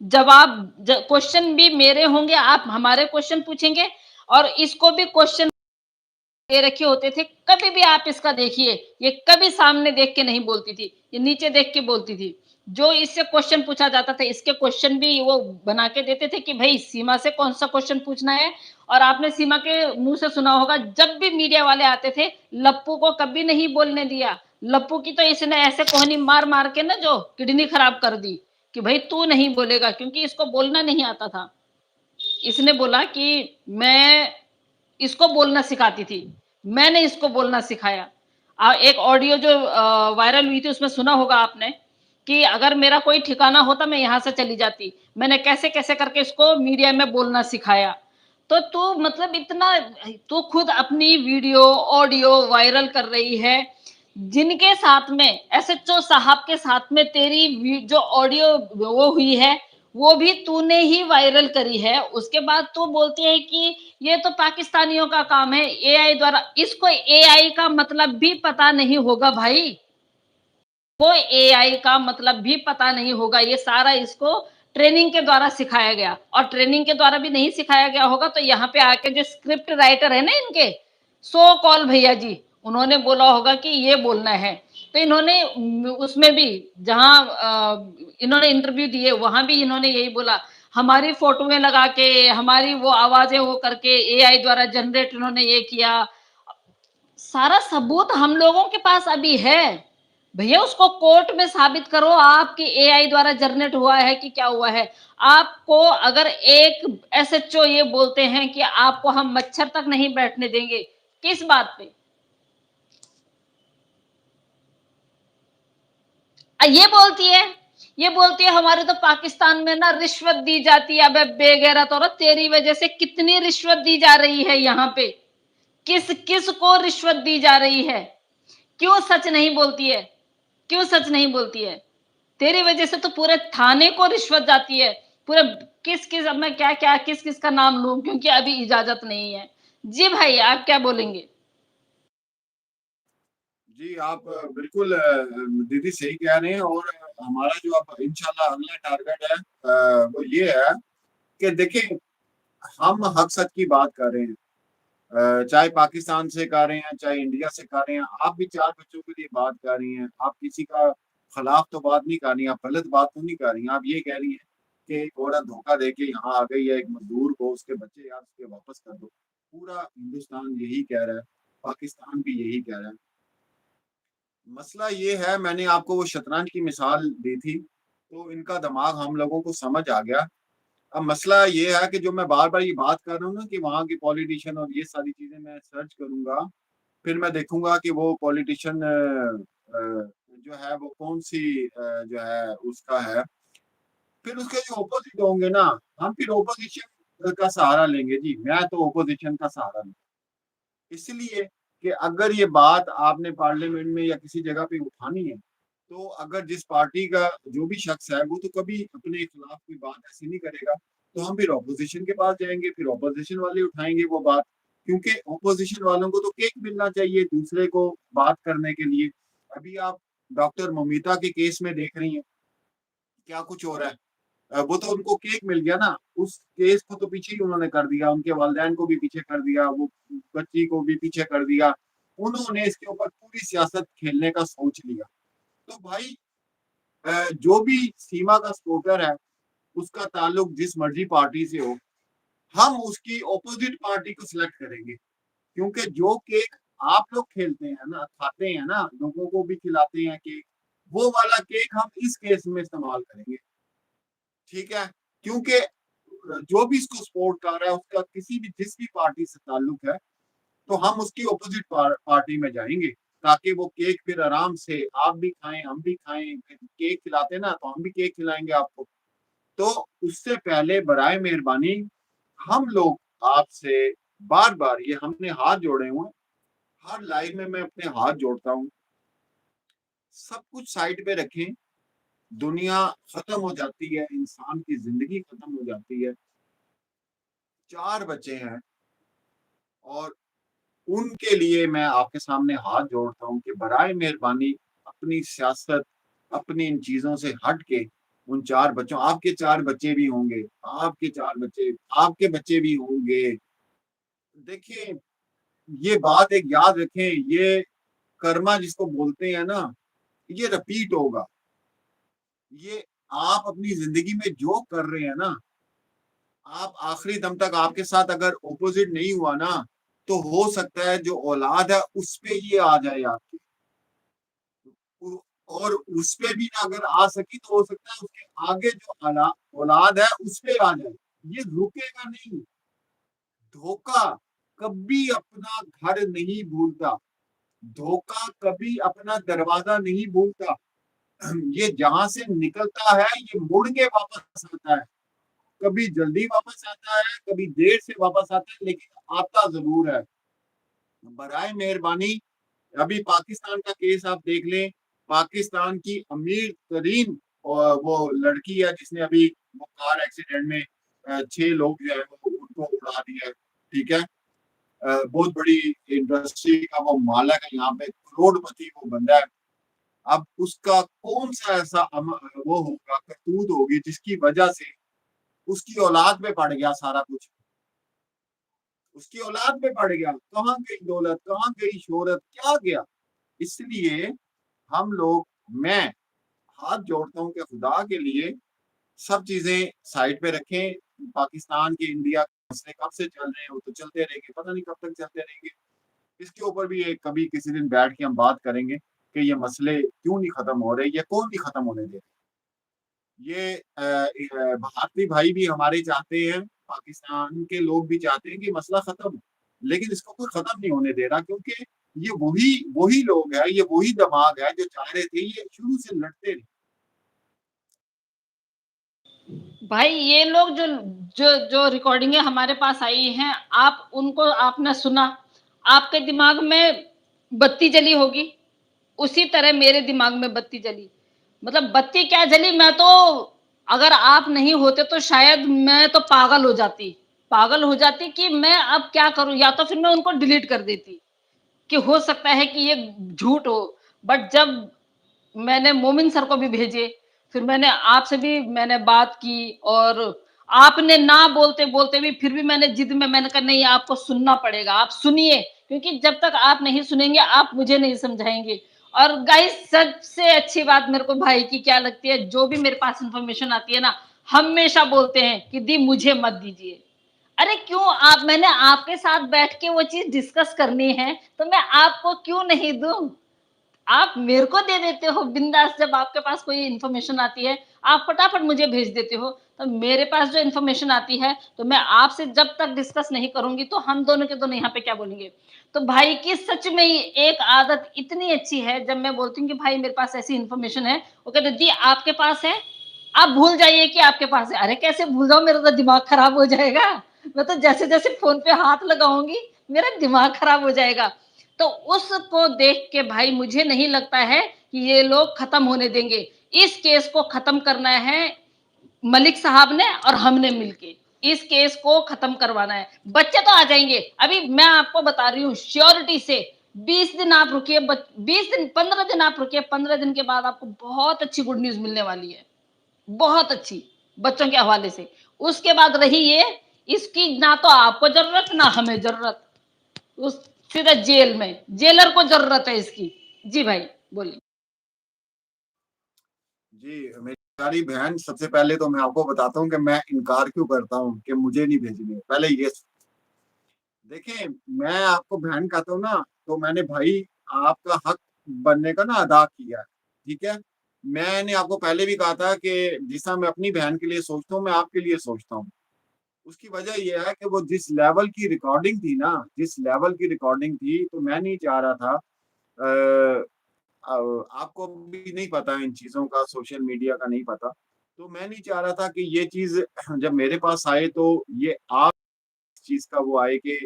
जवाब क्वेश्चन भी मेरे होंगे, आप हमारे क्वेश्चन पूछेंगे। और इसको भी क्वेश्चन दे रखे होते थे, कभी भी आप इसका देखिए, ये कभी सामने देख के नहीं बोलती थी, ये नीचे देख के बोलती थी। जो इससे क्वेश्चन पूछा जाता था इसके क्वेश्चन भी वो बना के देते थे कि भाई सीमा से कौन सा क्वेश्चन पूछना है। और आपने सीमा के मुंह से सुना होगा, जब भी मीडिया वाले आते थे लप्पू को कभी नहीं बोलने दिया। लप्पू की तो इसने ऐसे कोहनी मार मार के ना जो किडनी खराब कर दी कि भाई तू नहीं बोलेगा, क्योंकि इसको बोलना नहीं आता था। इसने बोला कि मैं इसको बोलना सिखाती थी, मैंने इसको बोलना सिखाया। एक ऑडियो जो वायरल हुई थी उसमें सुना होगा आपने कि अगर मेरा कोई ठिकाना होता मैं यहां से चली जाती, मैंने कैसे कैसे करके इसको मीडिया में बोलना सिखाया। तो तू मतलब इतना, तू खुद अपनी वीडियो ऑडियो वायरल कर रही है, जिनके साथ में एसएचओ साहब के साथ में तेरी जो ऑडियो वो हुई है वो भी तूने ही वायरल करी है। उसके बाद तू बोलती है कि ये तो पाकिस्तानियों का काम है एआई द्वारा। इसको एआई का मतलब भी पता नहीं होगा भाई, को एआई का मतलब भी पता नहीं होगा। ये सारा इसको ट्रेनिंग के द्वारा सिखाया गया, और ट्रेनिंग के द्वारा भी नहीं सिखाया गया होगा तो यहाँ पे आके जो स्क्रिप्ट राइटर है ना इनके सो कॉल भैया जी, उन्होंने बोला होगा कि ये बोलना है। तो इन्होंने उसमें भी जहां इन्होंने इंटरव्यू दिए वहां भी इन्होंने यही बोला, हमारी फोटोएं लगा के हमारी वो आवाजें वो करके एआई द्वारा जनरेट इन्होंने ये किया। सारा सबूत हम लोगों के पास अभी है। भैया उसको कोर्ट में साबित करो आपकी एआई द्वारा जनरेट हुआ है कि क्या हुआ है। आपको अगर एक एसएचओ ये बोलते हैं कि आपको हम मच्छर तक नहीं बैठने देंगे, किस बात पे? ये बोलती है हमारे तो पाकिस्तान में ना रिश्वत दी जाती है। अबे बेगैरत औरत, तेरी वजह से कितनी रिश्वत दी जा रही है यहाँ पे? किस किस को रिश्वत दी जा रही है? क्यों सच नहीं बोलती है? क्यों सच नहीं बोलती है? तेरी वजह से तो पूरे थाने को रिश्वत जाती है। पूरे किस किस, अब मैं क्या क्या किस किस का नाम लूं, क्योंकि अभी इजाजत नहीं है। जी भाई, आप क्या बोलेंगे? जी आप बिल्कुल दीदी सही कह रहे हैं। और हमारा जो अब इंशाल्लाह अगला टारगेट है वो ये है कि देखिए, हम हक सच की बात कर रहे हैं। चाहे पाकिस्तान से कर रहे हैं, चाहे इंडिया से कर रहे हैं। आप भी 4 बच्चों के लिए बात कर रही हैं। आप किसी का खिलाफ तो बात नहीं कर रही, आप गलत बात तो नहीं कर रही। आप ये कह रही हैं कि एक औरत धोखा दे के यहाँ आ गई है, एक मजदूर को, उसके बच्चे यार उसके वापस कर दो। पूरा हिंदुस्तान यही कह रहा है, पाकिस्तान भी यही कह रहा है। मसला ये है, मैंने आपको वो शतरंज की मिसाल दी थी, तो इनका दिमाग हम लोगों को समझ आ गया। अब मसला ये है कि जो मैं बार बार ये बात कर रहा हूँ ना कि वहाँ के पॉलिटिशियन और ये सारी चीजें मैं सर्च करूंगा, फिर मैं देखूंगा कि वो पॉलिटिशियन जो है वो कौन सी जो है उसका है। फिर उसके जो ओपोजिट होंगे ना, हम फिर ओपोजिशन का सहारा लेंगे। जी मैं तो ओपोजिशन का सहारा लूंगा, इसलिए कि अगर ये बात आपने पार्लियामेंट में या किसी जगह पे उठानी है, तो अगर जिस पार्टी का जो भी शख्स है वो तो कभी अपने खिलाफ कोई बात ऐसी नहीं करेगा, तो हम फिर ऑपोजिशन के पास जाएंगे, फिर ऑपोजिशन वाले उठाएंगे वो बात। क्योंकि ऑपोजिशन वालों को तो केक मिलना चाहिए दूसरे को बात करने के लिए। अभी आप डॉक्टर ममिता के केस में देख रही हैं क्या कुछ हो रहा है। वो तो उनको केक मिल गया ना, उस केस को तो पीछे ही उन्होंने कर दिया, उनके वालिदैन को भी पीछे कर दिया, वो बच्ची को भी पीछे कर दिया। उन्होंने इसके ऊपर पूरी सियासत खेलने का सोच लिया। तो भाई जो भी सीमा का सपोर्टर है, उसका ताल्लुक जिस मर्जी पार्टी से हो, हम उसकी ऑपोजिट पार्टी को सिलेक्ट करेंगे। क्योंकि जो केक आप लोग खेलते हैं ना, खाते हैं ना, लोगों को भी खिलाते हैं केक, वो वाला केक हम इस केस में इस्तेमाल करेंगे। ठीक है? क्योंकि जो भी इसको सपोर्ट कर रहा है, उसका किसी भी जिस भी पार्टी से ताल्लुक है, तो हम उसकी ऑपोजिट पार्टी में जाएंगे, ताकि वो केक फिर आराम से आप भी खाएं, हम भी खाएं। केक खिलाते ना, तो हम भी केक खिलाएंगे आपको। तो उससे पहले बराए मेहरबानी हम लोग आपसे बार बार, ये हमने हाथ जोड़े हुए, हर लाइव में मैं अपने हाथ जोड़ता हूँ, सब कुछ साइड पे रखें। दुनिया खत्म हो जाती है, इंसान की जिंदगी खत्म हो जाती है। 4 बच्चे हैं, और उनके लिए मैं आपके सामने हाथ जोड़ता हूँ कि बराए मेहरबानी अपनी सियासत, अपनी इन चीजों से हट के उन 4 बच्चों, आपके 4 बच्चे भी होंगे, आपके 4 बच्चे, आपके बच्चे भी होंगे। देखिए, ये बात एक याद रखें, ये कर्मा जिसको बोलते हैं ना, ये रिपीट होगा। ये आप अपनी जिंदगी में जो कर रहे हैं ना, आप आखिरी दम तक, आपके साथ अगर ओपोजिट नहीं हुआ ना, तो हो सकता है जो औलाद है उस पे ये आ जाए आपकी। और उस पे भी ना अगर आ सकी, तो हो सकता है उसके आगे जो औलाद है उस पे आ जाए। ये रुकेगा नहीं। धोखा कभी अपना घर नहीं भूलता, धोखा कभी अपना दरवाजा नहीं भूलता। ये जहां से निकलता है, ये मुड़ के वापस आता है। कभी जल्दी वापस आता है, कभी देर से वापस आता है, लेकिन आता जरूर है। बराए मेहरबानी, अभी पाकिस्तान का केस आप देख लें। पाकिस्तान की अमीर तरीन वो लड़की है जिसने अभी वो कार एक्सीडेंट में 6 लोग जो है वो उनको उड़ा दिया है। ठीक है? बहुत बड़ी इंडस्ट्री का वो मालक है, यहाँ पे करोड़पति वो बंदा है। अब उसका कौन सा ऐसा वो होगा, करतूत होगी जिसकी वजह से उसकी औलाद पे पड़ गया सारा कुछ। उसकी औलाद पे पड़ गया, कहाँ गई दौलत, कहाँ गई शोहरत, क्या गया। इसलिए हम लोग, मैं हाथ जोड़ता हूँ कि खुदा के लिए सब चीजें साइड पे रखें। पाकिस्तान के इंडिया के मसले कब से चल रहे हैं, वो तो चलते रहेंगे, पता नहीं कब तक चलते रहेंगे। इसके ऊपर भी एक कभी किसी दिन बैठ के हम बात करेंगे। कि ये मसले क्यों नहीं खत्म हो रहे, या कौन नहीं खत्म होने दे रहे। ये भारतीय भाई भी हमारे चाहते हैं, पाकिस्तान के लोग भी चाहते हैं कि मसला खत्म हो, लेकिन इसको कोई खत्म नहीं होने दे रहा, क्योंकि ये वही वही लोग हैं, ये वही दिमाग है जो चाह रहे थे ये शुरू से लड़ते रहे। भाई ये लोग जो जो जो रिकॉर्डिंगें हमारे पास आई हैं, आप उनको आपने सुना, आपके दिमाग में बत्ती जली होगी, उसी तरह मेरे दिमाग में बत्ती जली। मतलब बत्ती क्या जली, मैं तो, अगर आप नहीं होते तो शायद मैं तो पागल हो जाती कि मैं अब क्या करूं, या तो फिर मैं उनको डिलीट कर देती कि हो सकता है कि ये झूठ हो। बट जब मैंने मोमिन सर को भी भेजे, फिर मैंने आपसे भी मैंने बात की, और आपने ना बोलते बोलते भी फिर भी मैंने जिद में मैंने कहा नहीं, आपको सुनना पड़ेगा, आप सुनिए, क्योंकि जब तक आप नहीं सुनेंगे आप मुझे नहीं समझाएंगे। और गाइस सबसे अच्छी बात मेरे को भाई की क्या लगती है, जो भी मेरे पास इंफॉर्मेशन आती है ना, हमेशा बोलते हैं कि दी मुझे मत दीजिए। अरे क्यों, आप, मैंने आपके साथ बैठ के वो चीज डिस्कस करनी है तो मैं आपको क्यों नहीं दूं। आप मेरे को दे देते हो बिंदास, जब आपके पास कोई इन्फॉर्मेशन आती है आप फटाफट मुझे भेज देते हो, तो मेरे पास जो इन्फॉर्मेशन आती है तो मैं आपसे जब तक डिस्कस नहीं करूंगी तो हम दोनों के दोनों यहाँ पे क्या बोलेंगे। तो भाई की सच में ही एक आदत इतनी अच्छी है, जब मैं बोलती हूँ कि भाई मेरे पास ऐसी इन्फॉर्मेशन है, वो कहते जी आपके पास है, आप भूल जाइए कि आपके पास है। अरे कैसे भूल जाओ, मेरा तो दिमाग खराब हो जाएगा, मैं तो जैसे जैसे फोन पे हाथ लगाऊंगी मेरा दिमाग खराब हो जाएगा। तो उसको देख के भाई मुझे नहीं लगता है कि ये लोग खत्म होने देंगे। इस केस को खत्म करना है मलिक साहब ने और हमने मिलके, इस केस को खत्म करवाना है। बच्चे तो आ जाएंगे, अभी मैं आपको बता रही हूँ श्योरिटी से, 20 दिन आप रुकिए, 20 दिन 15 दिन आप रुकिए, 15 दिन के बाद आपको बहुत अच्छी गुड न्यूज मिलने वाली है, बहुत अच्छी, बच्चों के हवाले से। उसके बाद रही ये, इसकी ना तो आपको जरूरत ना हमें जरूरत, उस सीधा जेल में, जेलर को जरूरत है इसकी। जी भाई बोलिए। जी मेरी प्यारी बहन, सबसे पहले तो मैं आपको बताता हूँ कि मैं इनकार क्यों करता हूँ कि मुझे नहीं भेजने, पहले ये देखें। मैं आपको बहन कहता हूँ ना, तो मैंने भाई आपका हक बनने का ना अदा किया है, ठीक है। मैंने आपको पहले भी कहा था कि जिसा मैं अपनी बहन के लिए सोचता हूँ मैं आपके लिए सोचता हूँ। उसकी वजह यह है कि वो जिस लेवल की रिकॉर्डिंग थी ना, जिस लेवल की रिकॉर्डिंग थी, तो मैं नहीं चाह रहा था। आपको भी नहीं पता इन चीजों का, सोशल मीडिया का नहीं पता, तो मैं नहीं चाह रहा था कि ये चीज जब मेरे पास आए तो ये आप चीज का वो आए कि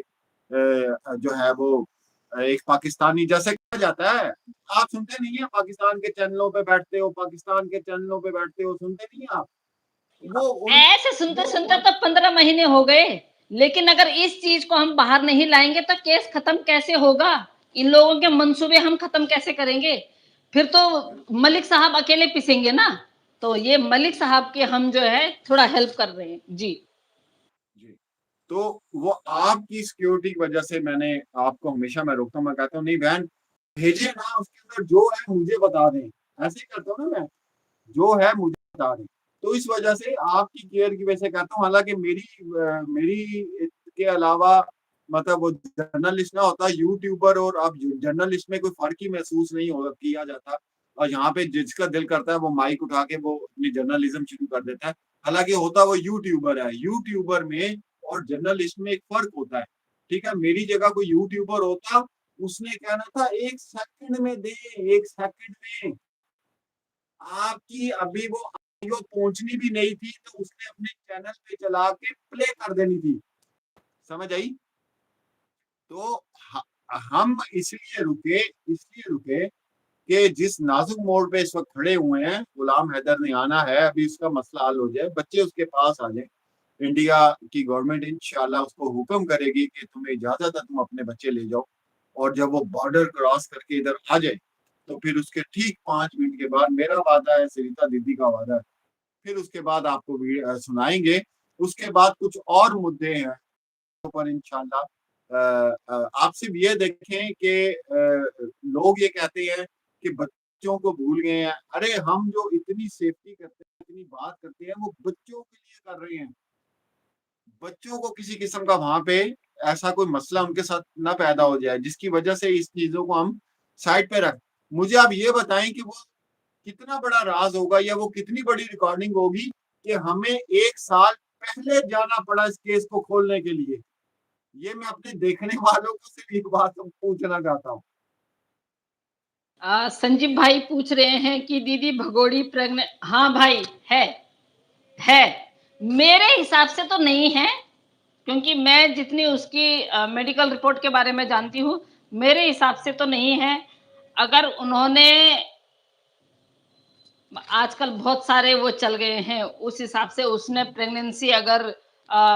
जो है वो एक पाकिस्तानी, जैसे कहा जाता है, आप सुनते नहीं है, पाकिस्तान के चैनलों पे बैठते हो, पाकिस्तान के चैनलों पे बैठते हो, सुनते नहीं है आप। वो उन ऐसे सुनते वो सुनते उन तो 15 महीने हो गए, लेकिन अगर इस चीज को हम बाहर नहीं लाएंगे तो केस खत्म कैसे होगा, इन लोगों के मंसूबे हम खत्म कैसे करेंगे। फिर तो मलिक साहब अकेले पिसेंगे ना, तो ये मलिक साहब के हम जो है थोड़ा हेल्प कर रहे हैं जी। जी, तो वो आपकी सिक्योरिटी की वजह से मैंने आपको हमेशा मैं रोकता हूँ, मैं कहता हूँ नहीं बहन, भेजे ना, उसके अंदर जो है मुझे बता दें, ऐसे ही करता हूँ ना मैं, जो है मुझे बता दें। तो इस वजह से आपकी केयर की वजह से कहता हूँ, हालांकि मेरी के अलावा मतलब वो जर्नलिस्ट ना होता यूट्यूबर, और अब जर्नलिस्ट में कोई फर्क ही महसूस नहीं हो किया जाता। और यहाँ पे जिसका दिल करता है वो माइक उठा के वो अपनी जर्नलिज्म शुरू कर देता है, हालांकि होता वो यूट्यूबर है। यूट्यूबर में और जर्नलिस्ट में एक फर्क होता है, ठीक है। मेरी जगह कोई यूट्यूबर होता, उसने कहना था 1 सेकंड में दे, 1 सेकंड में, आपकी अभी वो ऑडियो पहुंचनी भी नहीं थी तो उसने अपने चैनल पे चला के प्ले कर देनी थी, समझ आई। तो हम इसलिए रुके कि जिस नाजुक मोड़ पे इस वक्त खड़े हुए हैं, गुलाम हैदर ने आना है, अभी उसका मसला हल हो जाए, बच्चे उसके पास आ जाए, इंडिया की गवर्नमेंट इंशाल्लाह उसको हुक्म करेगी कि तुम्हें इजाजत है, तुम अपने बच्चे ले जाओ। और जब वो बॉर्डर क्रॉस करके इधर आ जाए, तो फिर उसके ठीक 5 मिनट के बाद, मेरा वादा है, सरिता दीदी का वादा है, फिर उसके बाद आपको भी सुनाएंगे। उसके बाद कुछ और मुद्दे हैं पर इंशाल्लाह आप सिर्फ ये देखें कि लोग ये कहते हैं कि बच्चों को भूल गए हैं। अरे हम जो इतनी सेफ्टी करते हैं, इतनी बात करते हैं, वो बच्चों के लिए कर रहे हैं। बच्चों को किसी किस्म का वहां पे ऐसा कोई मसला उनके साथ ना पैदा हो जाए जिसकी वजह से इस चीजों को हम साइड पे रख मुझे आप ये बताएं कि वो कितना बड़ा राज होगा या वो कितनी बड़ी रिकॉर्डिंग होगी कि हमें 1 साल पहले जाना पड़ा इस केस को खोलने के लिए। ये मैं अपने देखने वालों को सिर्फ एक बात पूछना चाहता हूँ। संजीव भाई पूछ रहे हैं कि दीदी भगोड़ी प्रेग्नेंट। हाँ भाई, है। मेरे हिसाब से तो नहीं है, क्योंकि मैं जितनी उसकी मेडिकल रिपोर्ट के बारे में जानती हूँ, मेरे हिसाब से तो नहीं है। अगर उन्होंने, आजकल बहुत सारे वो चल गए हैं, उस हिसाब से उसने प्रेगनेंसी अगर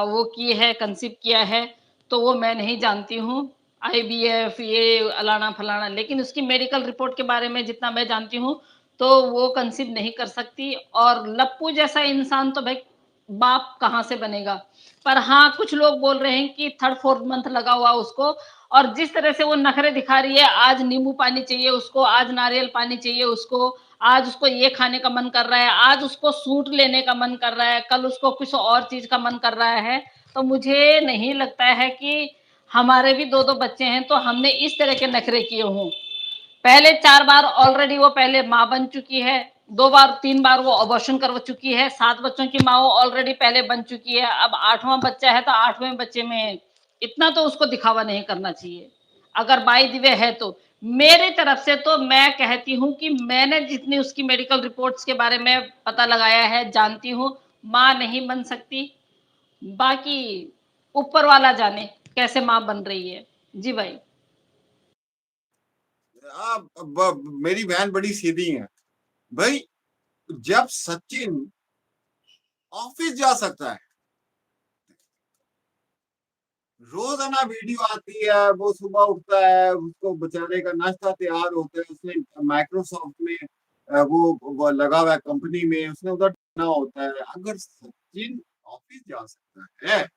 वो की है, कंसीव किया है, तो वो मैं नहीं जानती हूँ। आईवीएफ ये अलाना फलाना, लेकिन उसकी मेडिकल रिपोर्ट के बारे में जितना मैं जानती हूँ, तो वो कंसीव नहीं कर सकती। और लप्पू जैसा इंसान तो भाई बाप कहाँ से बनेगा। पर हाँ, कुछ लोग बोल रहे हैं कि थर्ड फोर्थ मंथ लगा हुआ उसको, और जिस तरह से वो नखरे दिखा रही है, आज नींबू पानी चाहिए उसको, आज नारियल पानी चाहिए उसको, आज उसको ये खाने का मन कर रहा है, आज उसको सूट लेने का मन कर रहा है, कल उसको कुछ और चीज का मन कर रहा है। तो मुझे नहीं लगता है कि हमारे भी दो दो बच्चे हैं तो हमने इस तरह के नखरे किए हों। पहले 4 बार ऑलरेडी वो पहले माँ बन चुकी है, 2 बार 3 बार वो अबॉर्शन करवा चुकी है, 7 बच्चों की माँ वो ऑलरेडी पहले बन चुकी है। अब 8वां बच्चा है तो 8वें बच्चे में इतना तो उसको दिखावा नहीं करना चाहिए, अगर बाई द वे है तो। मेरी तरफ से तो मैं कहती हूँ कि मैंने जितनी उसकी मेडिकल रिपोर्ट्स के बारे में पता लगाया है, जानती हूँ, माँ नहीं बन सकती। बाकी ऊपर वाला जाने कैसे माँ बन रही है। जी भाई। मेरी बहन बड़ी सीधी है भाई। जब सचिन ऑफिस जा सकता है, रोजाना वीडियो आती है, वो सुबह उठता है, उसको बेचारे का नाश्ता तैयार होता है, उसने माइक्रोसॉफ्ट में वो लगा हुआ है कंपनी में, उसने उधर जाना होता है। अगर सचिन ऑफिस जा सकता है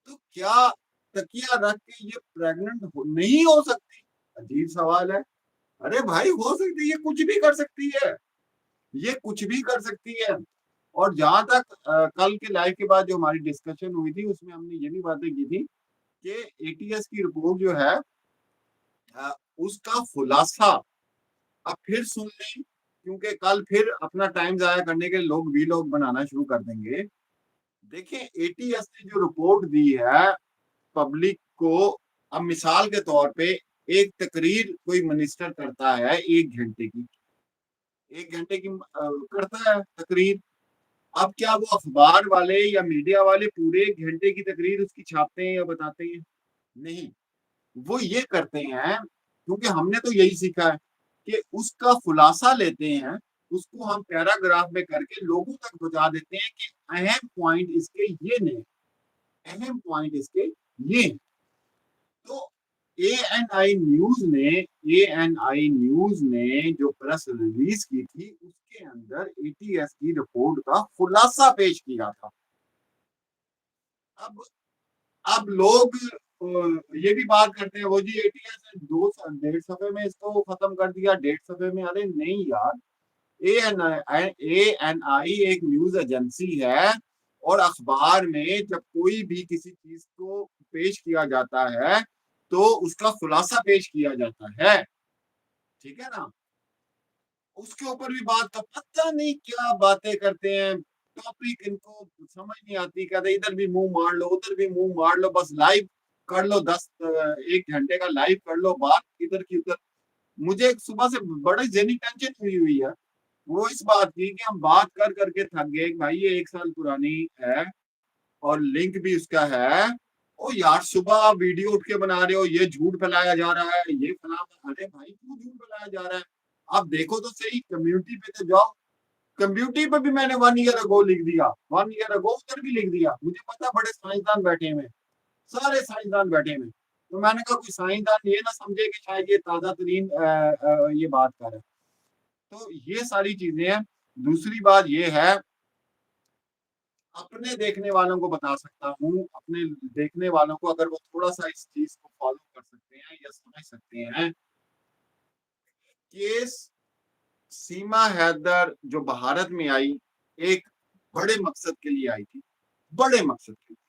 तो क्या तकिया रख के ये प्रेग्नेंट नहीं हो सकती? अजीब सवाल है। अरे भाई, हो सकती है, ये कुछ भी कर सकती है, ये कुछ भी कर सकती है। और जहां तक कल के लाइव के बाद जो हमारी डिस्कशन हुई थी, उसमें हमने ये भी बातें की थी कि एटीएस की रिपोर्ट जो है उसका खुलासा अब फिर सुन लें, क्योंकि कल फिर अपना टाइम जाया करने के लोग भी लोग बनाना शुरू कर देंगे। देखिए, एटीएस ने जो रिपोर्ट दी है पब्लिक को, अब मिसाल के तौर पे एक तकरीर कोई मिनिस्टर करता है 1 घंटे की, 1 घंटे की करता है तकरीर। अब क्या वो अखबार वाले या मीडिया वाले पूरे 1 घंटे की तकरीर उसकी छापते हैं या बताते हैं? नहीं, वो ये करते हैं, क्योंकि हमने तो यही सीखा है कि उसका खुलासा लेते हैं, उसको हम पैराग्राफ में करके लोगों तक पहुंचा देते हैं कि अहम पॉइंट इसके ये नहीं, अहम पॉइंट इसके ये। तो एएनआई न्यूज ने जो प्रेस रिलीज की थी, उसके अंदर एटीएस की रिपोर्ट का खुलासा पेश किया था। अब अब लोग ये भी बात करते हैं, वो जी एटीएस ने 2 1.5 सफे में इसको खत्म कर दिया, 1.5 सफे में। अरे नहीं यार, एएनआई एक न्यूज एजेंसी है, और अखबार में जब कोई भी किसी चीज को पेश किया जाता है तो उसका खुलासा पेश किया जाता है, ठीक है ना? उसके ऊपर भी बात का पता नहीं क्या बातें करते हैं, टॉपिक इनको समझ नहीं आती, कहते इधर भी मुंह मार लो, उधर भी मुंह मार लो, बस लाइव कर लो, 1 घंटे का लाइव कर लो, बात इधर की उधर। मुझे एक सुबह से बड़ी जेनी टेंशन हुई हुई है, वो इस बात की कि हम बात कर करके थक गए कि भाई ये 1 साल पुरानी है और लिंक भी उसका है। ओ यार, सुबह वीडियो उठ के बना रहे हो, ये झूठ फैलाया जा रहा है, ये फैला। अरे भाई, क्यों झूठ फैलाया जा रहा है? आप देखो तो सही, कम्युनिटी पे तो जाओ। कम्युनिटी पे भी मैंने 1 ईयर अगो लिख दिया, 1 ईयर अगो उधर भी लिख दिया। मुझे पता बड़े साइंसदान बैठे हुए, सारे साइंसदान बैठे हुए। तो मैंने कहा कोई साइंसदान ये ना समझे कि शायद ये ताजा तरीन ये बात कर रहा है। तो ये सारी चीजें हैं। दूसरी बात ये है, अपने देखने वालों को बता सकता हूँ, अपने देखने वालों को अगर वो थोड़ा सा इस चीज को फॉलो कर सकते हैं या समझ सकते हैं, केस सीमा हैदर जो भारत में आई, एक बड़े मकसद के लिए आई थी, बड़े मकसद के लिए,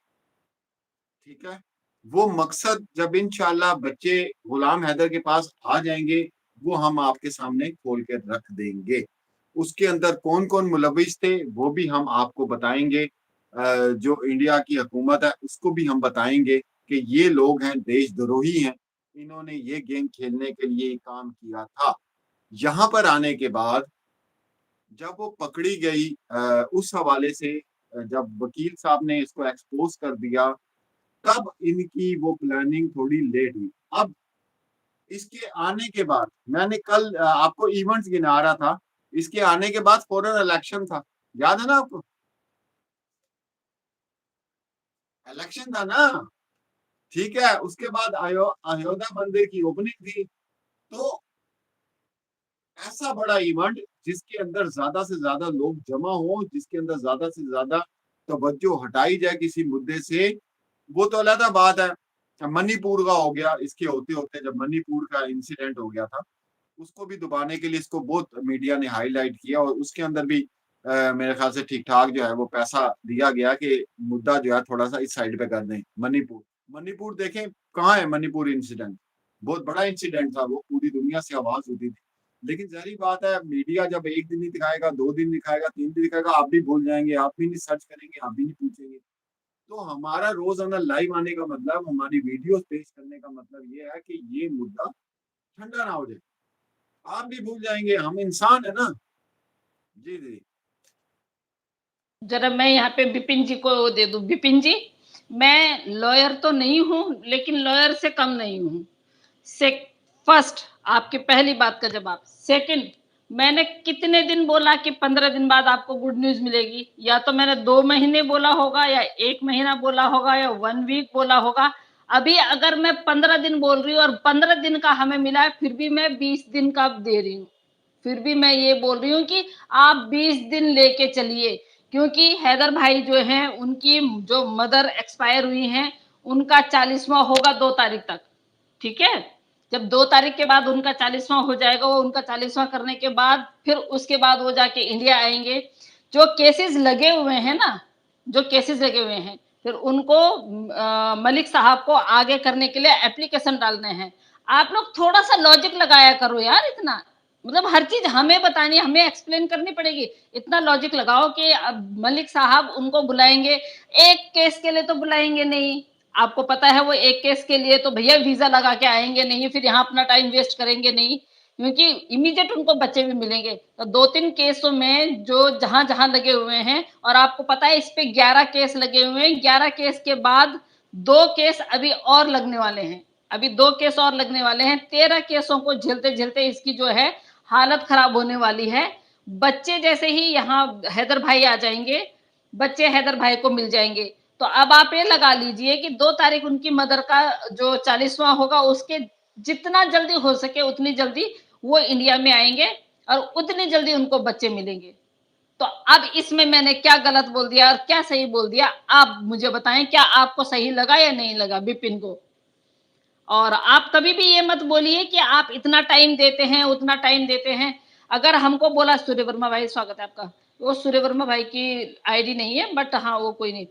ठीक है? वो मकसद जब इंशाल्लाह बच्चे गुलाम हैदर के पास आ जाएंगे, वो हम आपके सामने खोल के रख देंगे। उसके अंदर कौन कौन मुलविस थे वो भी हम आपको बताएंगे। जो इंडिया की हुकूमत है उसको भी हम बताएंगे कि ये लोग हैं देशद्रोही हैं, इन्होंने ये गेम खेलने के लिए काम किया था। यहाँ पर आने के बाद जब वो पकड़ी गई उस हवाले से जब वकील साहब ने इसको एक्सपोज कर दिया, तब इनकी वो प्लानिंग थोड़ी लेट हुई। अब इसके आने के बाद मैंने कल आपको इवेंट्स गिना रहा था, इसके आने के बाद फौरन इलेक्शन था, याद है ना आपको? इलेक्शन था ना, ठीक है। उसके बाद अयोध्या मंदिर की ओपनिंग थी। तो ऐसा बड़ा इवेंट जिसके अंदर ज्यादा से ज्यादा लोग जमा हो, जिसके अंदर ज्यादा से ज्यादा तवज्जो हटाई जाए किसी मुद्दे से, वो तो अलग बात है। मणिपुर का हो गया, इसके होते होते जब मणिपुर का इंसिडेंट हो गया था, उसको भी दबाने के लिए इसको बहुत मीडिया ने हाईलाइट किया, और उसके अंदर भी मेरे ख्याल से ठीक ठाक जो है वो पैसा दिया गया कि मुद्दा जो है थोड़ा सा इस साइड पे कर दें। मणिपुर, मणिपुर देखें कहाँ है मणिपुर इंसिडेंट, बहुत बड़ा इंसिडेंट था, वो पूरी दुनिया से आवाज होती थी। लेकिन जाहिर बात है मीडिया जब एक दिन नहीं दिखाएगा, 2 दिन दिखाएगा, 3 दिन दिखाएगा, आप भी भूल जाएंगे, आप भी नहीं सर्च करेंगे, आप भी नहीं पूछेंगे। तो हमारा रोजाना लाइव आने का मतलब, हमारी वीडियोस पेश करने का मतलब ये है कि ये मुद्दा ठंडा ना हो जाए, आप भी भूल जाएंगे, हम इंसान है ना। जी जी। जरा मैं यहाँ पे बिपिन जी को दे दूं। बिपिन जी, मैं लॉयर तो नहीं हूँ, लेकिन लॉयर से कम नहीं हूँ। से फर्स्ट, आपकी पहली बात का जवाब। सेकंड, मैंने कितने दिन बोला कि 15 दिन बाद आपको गुड न्यूज मिलेगी? या तो मैंने 2 महीने बोला होगा, या 1 महीना बोला होगा, या 1 वीक बोला होगा। अभी अगर मैं 15 दिन बोल रही हूँ और 15 दिन का हमें मिला है, फिर भी मैं 20 दिन का दे रही हूँ। फिर भी मैं ये बोल रही हूँ कि आप 20 दिन लेके चलिए, क्योंकि हैदर भाई जो हैं, उनकी जो मदर एक्सपायर हुई हैं, उनका 40वां होगा 2 तारीख तक। ठीक है? जब 2 तारीख के बाद उनका 40वां हो जाएगा, वो उनका 40वां करने के बाद फिर उसके बाद वो जाके इंडिया आएंगे। जो केसेस लगे हुए हैं ना, जो केसेस लगे हुए हैं, फिर उनको मलिक साहब को आगे करने के लिए एप्लीकेशन डालने हैं। आप लोग थोड़ा सा लॉजिक लगाया करो यार। इतना मतलब हर चीज हमें बतानी, हमें एक्सप्लेन करनी पड़ेगी? इतना लॉजिक लगाओ कि अब मलिक साहब उनको बुलाएंगे, एक केस के लिए तो बुलाएंगे नहीं। आपको पता है वो एक केस के लिए तो भैया वीजा लगा के आएंगे नहीं, फिर यहाँ अपना टाइम वेस्ट करेंगे नहीं, क्योंकि इमीडिएट उनको बच्चे भी मिलेंगे। तो 2-3 केसों में जो जहां जहां लगे हुए हैं, और आपको पता है इस पे 11 केस लगे हुए हैं। 11 केस के बाद 2 केस अभी और लगने वाले हैं। अभी 2 केस और लगने वाले हैं। 13 केसों को झेलते झेलते इसकी जो है हालत खराब होने वाली है। बच्चे जैसे ही यहाँ हैदर भाई आ जाएंगे, बच्चे हैदर भाई को मिल जाएंगे। तो अब आप ये लगा लीजिए कि 2 तारीख उनकी मदर का जो 40वां होगा, उसके जितना जल्दी हो सके उतनी जल्दी वो इंडिया में आएंगे, और उतनी जल्दी उनको बच्चे मिलेंगे। तो अब इसमें मैंने क्या गलत बोल दिया और क्या सही बोल दिया, आप मुझे बताएं। क्या आपको सही लगा या नहीं लगा बिपिन को? और आप कभी भी ये मत बोलिए कि आप इतना टाइम देते हैं, उतना टाइम देते हैं। अगर हमको बोला, सूर्य वर्मा भाई स्वागत है आपका। वो सूर्य वर्मा भाई की आईडी नहीं है, बट हाँ वो कोई नहीं।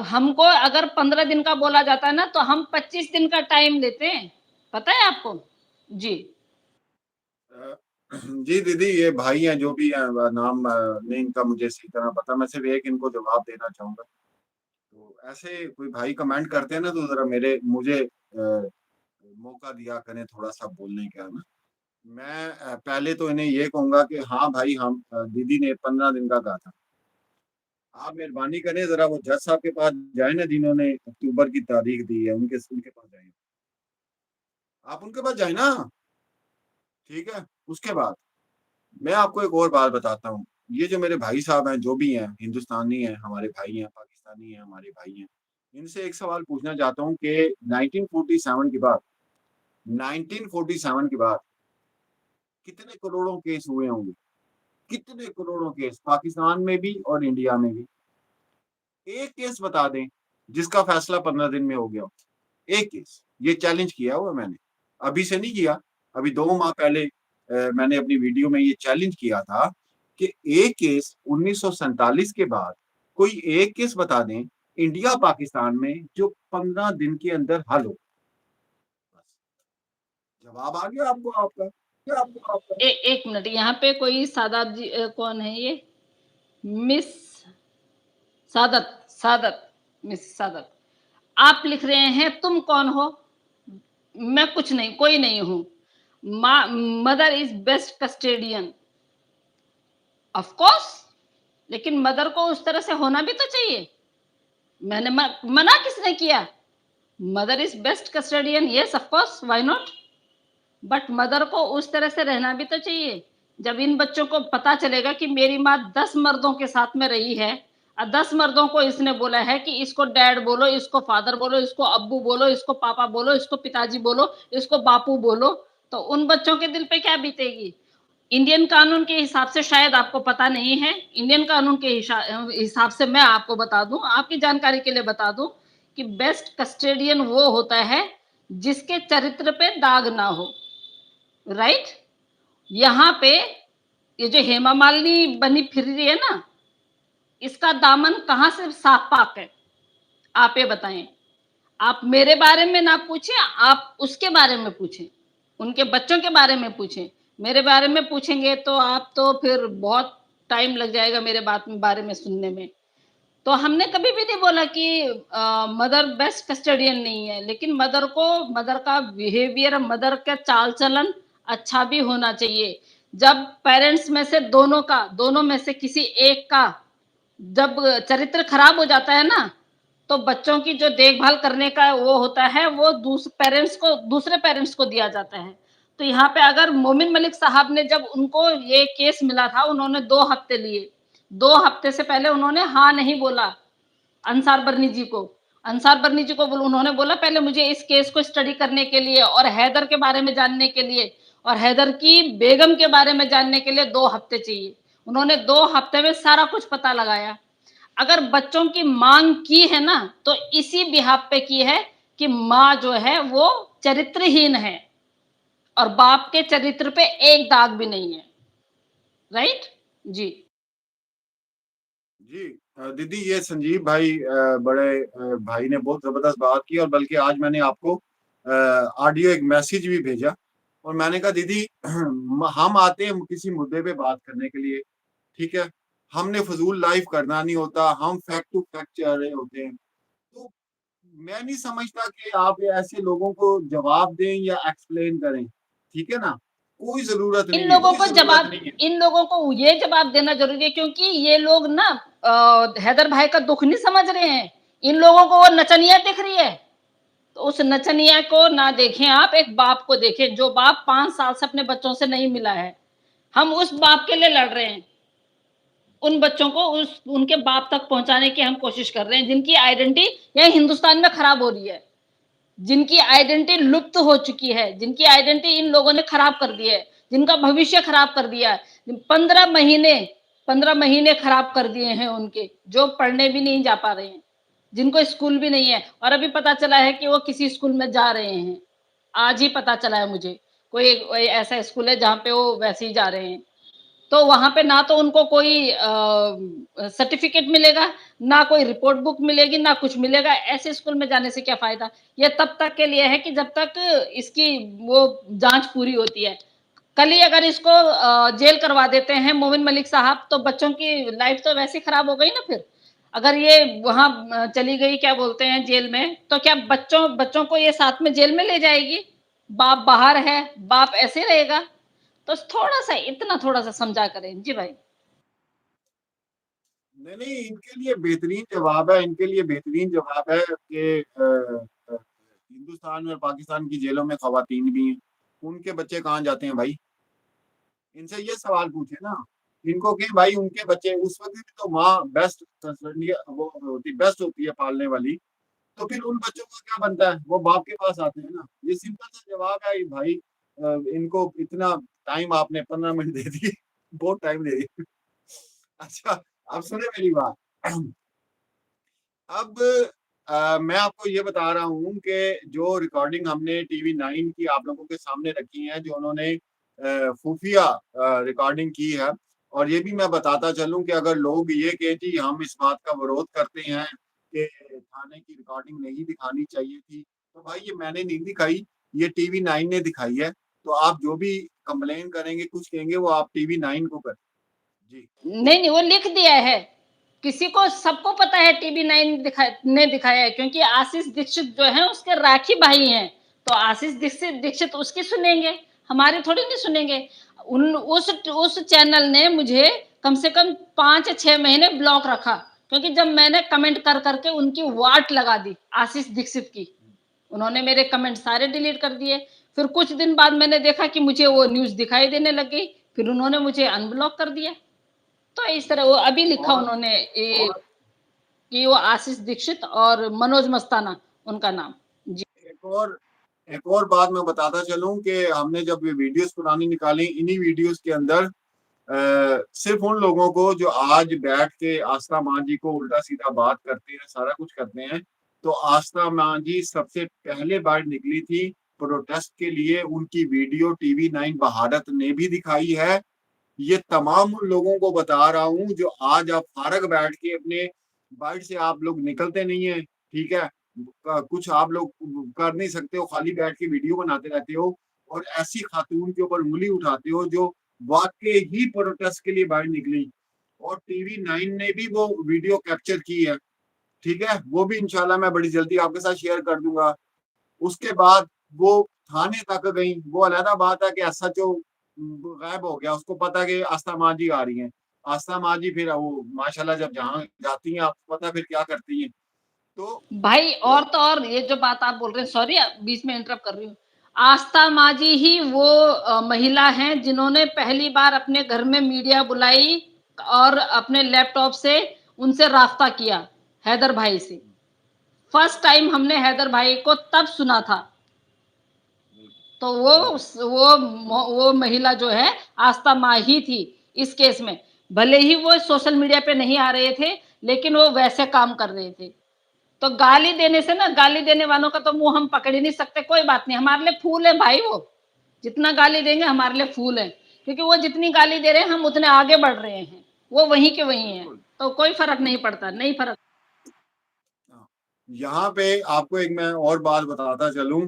हमको अगर 15 दिन का बोला जाता है ना, तो हम 25 दिन का टाइम लेते हैं। पता है आपको? जी। अ, जी दीदी, ये भाई हैं जो भी हैं, नाम नहीं इनका मुझे सही तरह पता, मैं सिर्फ एक इनको जवाब देना चाहूंगा। तो ऐसे कोई भाई कमेंट करते हैं ना, तो जरा मेरे मुझे मौका दिया करें थोड़ा सा बोलने का ना। मैं पहले तो इन्हें ये कहूंगा कि हाँ भाई, हम दीदी ने 15 दिन का कहा था, आप मेहरबानी करें जरा वो जज साहब के पास जाए ना, जिन्होंने अक्टूबर की तारीख दी है, उनके पास जाए, आप उनके पास जाए ना। ठीक है। उसके बाद मैं आपको एक और बात बताता हूँ। ये जो मेरे भाई साहब हैं, जो भी हैं, हिंदुस्तानी हैं हमारे भाई हैं, पाकिस्तानी हैं हमारे भाई हैं, इनसे एक सवाल पूछना चाहता हूँ कि 1947 के बाद 1947 के बाद कितने करोड़ों केस हुए होंगे? कितने करोड़ों केस, पाकिस्तान में भी और इंडिया में भी। एक केस बता दें जिसका फैसला 15 दिन में हो गया हो। एक केस, ये चैलेंज किया हुआ मैंने, अभी से नहीं किया, अभी 2 माह पहले मैंने अपनी वीडियो में ये चैलेंज किया था कि एक केस 1947 के बाद कोई एक केस बता दें इंडिया पाकिस्तान में जो 15 दिन के अंदर हल हो। बस, जवाब आ गया आपको आपका। एक मिनट, यहाँ पे कोई सादात जी कौन है ये? मिस सादत, सादत, मिस सादत। आप लिख रहे हैं तुम कौन हो? मैं कुछ नहीं, कोई नहीं हूँ। Mother is best custodian. Of course, लेकिन मदर को उस तरह से होना भी तो चाहिए। मैंने मना किसने किया? Mother is best custodian, yes of course, why not. But mother को उस तरह से रहना भी तो चाहिए। जब इन बच्चों को पता चलेगा कि मेरी माँ 10 मर्दों के साथ में रही है और 10 मर्दों को इसने बोला है कि इसको डैड बोलो, इसको फादर बोलो, इसको अब्बू बोलो, इसको पापा बोलो, इसको पिताजी बोलो, इसको बापू बोलो, तो उन बच्चों के दिल पे क्या बीतेगी? इंडियन कानून के हिसाब से शायद आपको पता नहीं है, इंडियन कानून के हिसाब से मैं आपको बता दूं, आपकी जानकारी के लिए बता दूं कि बेस्ट कस्टेडियन वो होता है जिसके चरित्र पे दाग ना हो। राइट? यहाँ पे ये जो हेमा मालिनी बनी फिर रही है ना, इसका दामन कहाँ से साफ पाक है? आप ये बताएं। आप मेरे बारे में ना पूछे, आप उसके बारे में पूछें, उनके बच्चों के बारे में पूछें। मेरे बारे में पूछेंगे तो आप तो फिर बहुत टाइम लग जाएगा मेरे बारे में सुनने में। तो हमने कभी भी नहीं बोला कि मदर बेस्ट कस्टडियन नहीं है, लेकिन मदर का बिहेवियर, मदर का चाल चलन अच्छा भी होना चाहिए। जब पेरेंट्स में से दोनों में से किसी एक का जब चरित्र खराब हो जाता है ना, तो बच्चों की जो देखभाल करने का वो होता है, वो दूसरे पेरेंट्स को दिया जाता है। तो यहाँ पे अगर मोमिन मलिक साहब ने, जब उनको ये केस मिला था, उन्होंने 2 हफ्ते लिए। 2 हफ्ते से पहले उन्होंने हाँ नहीं बोला अंसार बर्नी जी को। अंसार बर्नी जी को उन्होंने बोला पहले मुझे इस केस को स्टडी करने के लिए और हैदर के बारे में जानने के लिए और हैदर की बेगम के बारे में जानने के लिए 2 हफ्ते चाहिए। उन्होंने 2 हफ्ते में सारा कुछ पता लगाया। अगर बच्चों की मांग की है ना, तो इसी बिहाफ पे की है कि माँ जो है वो चरित्रहीन है और बाप के चरित्र पे एक दाग भी नहीं है। राइट जी? जी दीदी, ये संजीव भाई बड़े भाई ने बहुत जबरदस्त बात की, और बल्कि आज मैंने आपको ऑडियो एक मैसेज भी भेजा, और मैंने कहा दीदी हम आते हैं किसी मुद्दे पे बात करने के लिए, ठीक है, हमने फजूल लाइफ करना नहीं होता, हम फैक्ट टू फैक्ट चल रहे होते हैं। तो मैं नहीं समझता कि आप ऐसे लोगों को जवाब दें या एक्सप्लेन करें, ठीक है ना, कोई जरूरत इन नहीं है, लोगों कोई को जरूरत जवाब नहीं है। इन लोगों को ये जवाब देना जरूरी है, क्योंकि ये लोग ना हैदर भाई का दुख नहीं समझ रहे हैं। इन लोगों को वो नचनिया दिख रही है, तो उस नचनिया को ना देखें, आप एक बाप को देखें, जो बाप 5 साल से अपने बच्चों से नहीं मिला है। हम उस बाप के लिए लड़ रहे हैं, उन बच्चों को उनके बाप तक पहुंचाने की हम कोशिश कर रहे हैं, जिनकी आइडेंटिटी यह हिंदुस्तान में खराब हो रही है, जिनकी आइडेंटिटी लुप्त हो चुकी है, जिनकी आइडेंटिटी इन लोगों ने खराब कर दी है, जिनका भविष्य खराब कर दिया है। 15 महीने खराब कर दिए हैं उनके, जो पढ़ने भी नहीं जा पा रहे हैं, जिनको स्कूल भी नहीं है। और अभी पता चला है कि वो किसी स्कूल में जा रहे हैं, आज ही पता चला है मुझे। कोई ऐसा स्कूल है जहाँ पे वो वैसे ही जा रहे हैं। तो वहां पे ना तो उनको कोई सर्टिफिकेट मिलेगा, ना कोई रिपोर्ट बुक मिलेगी, ना कुछ मिलेगा। ऐसे स्कूल में जाने से क्या फायदा? ये तब तक के लिए है कि जब तक इसकी वो जांच पूरी होती है। कल ही अगर इसको जेल करवा देते हैं मोमिन मलिक साहब, तो बच्चों की लाइफ तो वैसे खराब हो गई ना। फिर अगर ये वहां चली गई, क्या बोलते हैं, जेल में, तो क्या बच्चों बच्चों को ये साथ में जेल में ले जाएगी? बाप बाहर है, बाप ऐसे रहेगा? तो थोड़ा सा, इतना थोड़ा सा समझा करें जी भाई। नहीं नहीं, इनके लिए बेहतरीन जवाब है, इनके लिए बेहतरीन जवाब है कि हिंदुस्तान और पाकिस्तान की जेलों में खवातीन भी हैं, उनके बच्चे कहाँ जाते हैं भाई? इनसे ये सवाल पूछे ना इनको कि भाई उनके बच्चे, उस वक्त भी तो माँ बेस्ट वो होती, बेस्ट होती है पालने वाली, तो फिर उन बच्चों का क्या बनता है? वो बाप के पास आते हैं ना। ये सिंपल सा जवाब है भाई। इनको इतना टाइम आपने 15 मिनट दे दिए, बहुत टाइम दे दिया। अच्छा, अब सुने मेरी बात। अब मैं आपको ये बता रहा हूँ कि जो रिकॉर्डिंग हमने टीवी 9 की आप लोगों के सामने रखी है, जो उन्होंने खुफिया रिकॉर्डिंग की है, और ये भी मैं बताता चलूं कि अगर लोग ये कहें कि हम इस बात का विरोध करते हैं कि थाने की रिकॉर्डिंग नहीं दिखानी चाहिए थी, तो भाई ये मैंने नहीं दिखाई, ये टीवी 9 ने दिखाई है। तो आप जो भी कंप्लेन करेंगे, कुछ कहेंगे, वो आप टीवी 9 को करें। जी। नहीं, वो लिख दिया है। किसी को सबको पता है टीवी 9 ने दिखाया है, क्योंकि आशीष दीक्षित जो है उसके राखी भाई हैं। तो आशीष दीक्षित उसकी सुनेंगे, हमारी थोड़ी नहीं सुनेंगे। उस चैनल ने मुझे कम से कम 5 या 6 महीने ब्लॉक रखा, क्योंकि जब मैंने कमेंट कर करके उनकी वाट लगा दी आशीष दीक्षित की, उन्होंने मेरे कमेंट सारे डिलीट कर दिए। फिर कुछ दिन बाद मैंने देखा कि मुझे वो न्यूज़ दिखाई देने लग गई, फिर उन्होंने मुझे अनब्लॉक कर दिया। तो इस तरह वो अभी लिखा और उन्होंने कि वो आशीष दीक्षित और मनोज मस्ताना उनका नाम। जी। एक और बात मैं बताता चलूं कि हमने जब ये वीडियोस पुरानी निकाली, इन्हीं वीडियोस के अंदर सिर्फ उन लोगों को जो आज बैठ के आस्था मां जी को उल्टा सीधा बात करते हैं, सारा कुछ करते हैं, तो आस्था मां जी सबसे पहले बार निकली थी प्रोटेस्ट के लिए। उनकी वीडियो टीवी 9 भारत ने भी दिखाई है। ये तमाम उन लोगों को बता रहा हूं जो आज आप फारग बैठ के अपने बाइट से आप लोग निकलते नहीं है, ठीक है, कुछ आप लोग कर नहीं सकते हो, खाली बैठ के वीडियो बनाते रहते हो और ऐसी खातून के ऊपर उंगली उठाते हो जो वाकई ही प्रोटेस्ट के लिए बाहर निकली। और टीवी 9 ने भी वो वीडियो कैप्चर की है, ठीक है, वो भी इंशाल्लाह मैं बड़ी जल्दी आपके साथ शेयर कर दूंगा। उसके बाद वो थाने तक गई, वो अलग बात है कि एसएचओ गायब हो गया, उसको पता कि आस्था मां जी आ रही हैं। आस्था मां जी फिर वो माशाल्लाह जब जहाँ जाती हैं आपको पता फिर क्या करती हैं। तो भाई और तो और ये जो बात आप बोल रहे हैं, सॉरी बीच में इंटरप्ट कर रही हूँ। आस्था माजी ही वो महिला हैं जिन्होंने पहली बार अपने घर में मीडिया बुलाई और अपने लैपटॉप से उनसे रास्ता किया, हैदर भाई से। फर्स्ट टाइम हमने हैदर भाई को तब सुना था। तो वो महिला जो है आस्था माँ ही थी इस केस में। भले ही वो सोशल मीडिया पे नहीं आ रहे थे, लेकिन वो वैसे काम कर रहे थे। तो गाली देने से ना, गाली देने वालों का तो मुंह हम पकड़ ही नहीं सकते। कोई बात नहीं, हमारे लिए फूल है भाई। वो जितना गाली देंगे हमारे लिए फूल है, क्योंकि वो जितनी गाली दे रहे हैं हम उतने आगे बढ़ रहे हैं। वो वहीं के वहीं है, बिल्कुल। तो कोई फर्क नहीं पड़ता, नहीं फर्क। यहाँ पे आपको एक मैं और बात बताता चलूं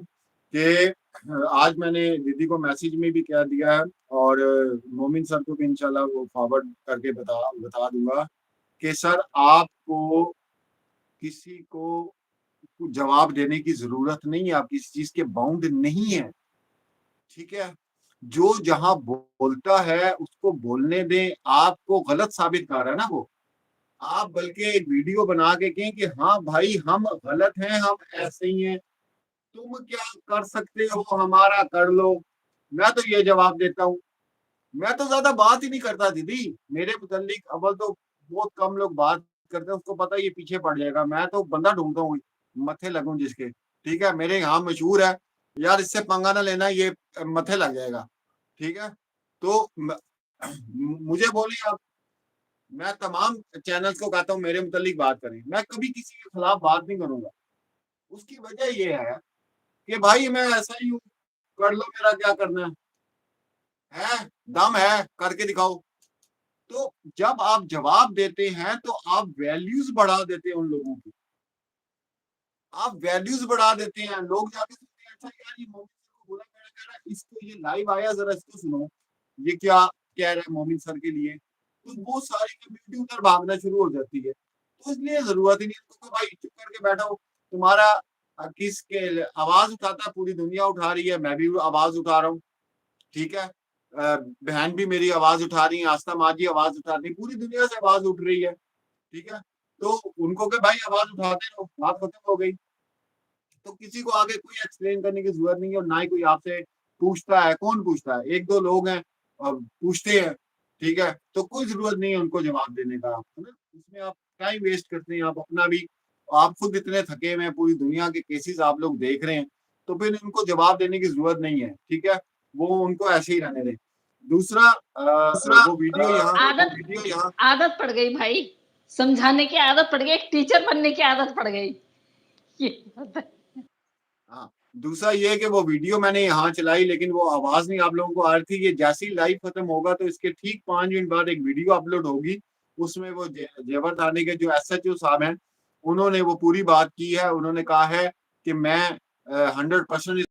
कि आज मैंने दीदी को मैसेज में भी कह दिया है और मोमिन सर को भी इंशाल्लाह वो फॉरवर्ड करके बता दूंगा कि सर आपको किसी को जवाब देने की जरूरत नहीं है, आप किसी चीज के बाउंड नहीं है, ठीक है। जो जहां बोलता है उसको बोलने दें। आपको गलत साबित कर रहा है ना वो, आप बल्कि एक वीडियो बना के कहें कि हाँ भाई हम गलत हैं, हम ऐसे ही हैं, तुम क्या कर सकते हो, हमारा कर लो। मैं तो ये जवाब देता हूँ, मैं तो ज्यादा बात ही नहीं करता दीदी, मेरे मुतल्लिक अव्वल तो बहुत कम लोग बात करते हैं, उसको पता है ये पीछे पड़ जाएगा। मैं तो बंदा ढूंढता हूँ मथे लगूं जिसके, ठीक है, मेरे यहाँ मशहूर है यार इससे पंगा ना लेना, ये मथे लग जाएगा, ठीक है। तो मुझे बोलिए आप, मैं तमाम चैनल्स को कहता हूँ मेरे मुतल्लिक बात करें, मैं कभी किसी के खिलाफ बात नहीं करूंगा। उसकी वजह ये है कि भाई मैं ऐसा ही हूँ, कर लो, मेरा क्या करना है, दम है करके दिखाओ। तो जब आप जवाब देते हैं तो आप वैल्यूज बढ़ा देते हैं उन लोगों की, आप वैल्यूज बढ़ा देते हैं। लोग जाके सुनते हैं, अच्छा यार ये मोमिन सर को बोला, मैंने कह रहा इसको, ये लाइव आया, जरा इसको सुनो, ये क्या कह रहा है मोमिन सर के लिए। तो वो सारी कम्युनिटी उधर भागना शुरू हो जाती है। तो इसलिए जरूरत ही नहीं है तो भाई चुप करके बैठो, तुम्हारा किसके आवाज उठाता, पूरी दुनिया उठा रही है, मैं भी आवाज उठा रहा हूँ, ठीक है। बहन भी मेरी आवाज उठा रही है, आस्था माँ जी आवाज उठा रही है, पूरी दुनिया से आवाज उठ रही है, ठीक है। तो उनको के भाई आवाज उठाते रहो, बात खत्म हो गई। तो किसी को आगे कोई एक्सप्लेन करने की जरूरत नहीं है, और ना ही कोई आपसे पूछता है। कौन पूछता है, एक दो लोग हैं और पूछते हैं, ठीक है। तो कोई जरूरत नहीं है उनको जवाब देने का, है ना। इसमें आप टाइम वेस्ट करते हैं, आप अपना भी, आप खुद इतने थके हुए हैं, पूरी दुनिया के केसेस आप लोग देख रहे हैं, तो फिर उनको जवाब देने की जरूरत नहीं है, ठीक है। वो उनको ऐसे ही रहने दें। दूसरा वो वीडियो यहाँ आदत पड़ गई भाई, समझाने की आदत पड़ गई, एक टीचर बनने की आदत पड़ गई। ये हाँ, दूसरा ये है कि वो वीडियो मैंने यहाँ चलाई लेकिन वो आवाज नहीं आप लोगों को आ रही थी। ये जैसे ही लाइव खत्म होगा तो इसके ठीक 5 मिनट बाद एक वीडियो अपलोड होगी, उसमें वो जेवर थाने के जो एसएचओ साहब हैं उन्होंने वो पूरी बात की है। उन्होंने कहा है कि मैं 100%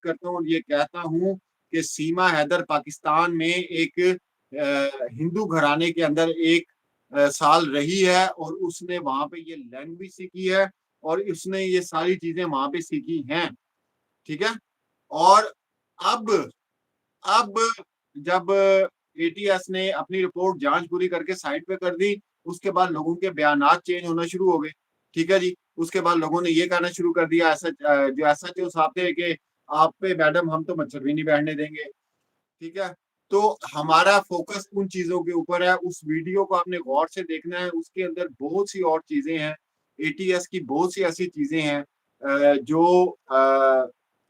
करता हूँ और ये कहता हूँ कि सीमा हैदर पाकिस्तान में एक हिंदू घराने के अंदर एक साल रही है और उसने वहां पे ये लैंग्वेज सीखी है और उसने ये सारी चीजें वहां पे सीखी हैं, ठीक है। और अब अब जब एटीएस ने अपनी रिपोर्ट जांच पूरी करके साइड पे कर दी, उसके बाद लोगों के बयानात चेंज होना शुरू हो गए, ठीक है जी। उसके बाद लोगों ने ये कहना शुरू कर दिया, ऐसा जो एसएचओ साहब थे कि आप पे मैडम हम तो मच्छर भी नहीं बैठने देंगे, ठीक है। तो हमारा फोकस उन चीजों के ऊपर है। उस वीडियो को आपने गौर से देखना है, उसके अंदर बहुत सी और चीजें हैं, एटीएस की बहुत सी ऐसी चीजें हैं जो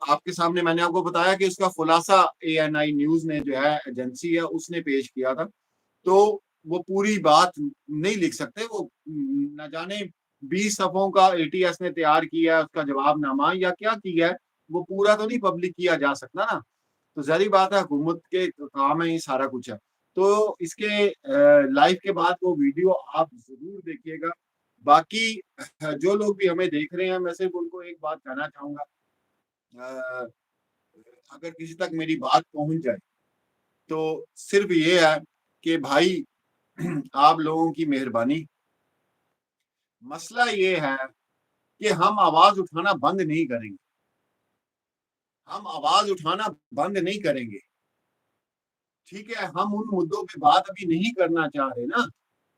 आपके सामने मैंने आपको बताया कि उसका खुलासा एएनआई न्यूज ने जो है एजेंसी है उसने पेश किया था। तो वो पूरी बात नहीं लिख सकते, वो न जाने 20 सफ़ों का एटीएस ने तैयार किया है उसका जवाबनामा या क्या किया है, वो पूरा तो नहीं पब्लिक किया जा सकता ना। तो ज़ाहिर बात है हुकूमत के काम है ये सारा कुछ है। तो इसके लाइव के बाद वो वीडियो आप ज़रूर देखिएगा। बाकी जो लोग भी हमें देख रहे हैं मैं सिर्फ़ उनको एक बात कहना चाहूँगा, अ, अगर किसी तक मेरी बात पहुँच जाए, तो सिर्फ़ ये है कि भाई आप लोगों की मेहरबानी, मसला ये है कि हम आवाज़ उठाना बंद नहीं करेंगे। हम आवाज़ उठाना बंद नहीं करेंगे, ठीक है? हम उन मुद्दों पे बात अभी नहीं करना चाह रहे ना,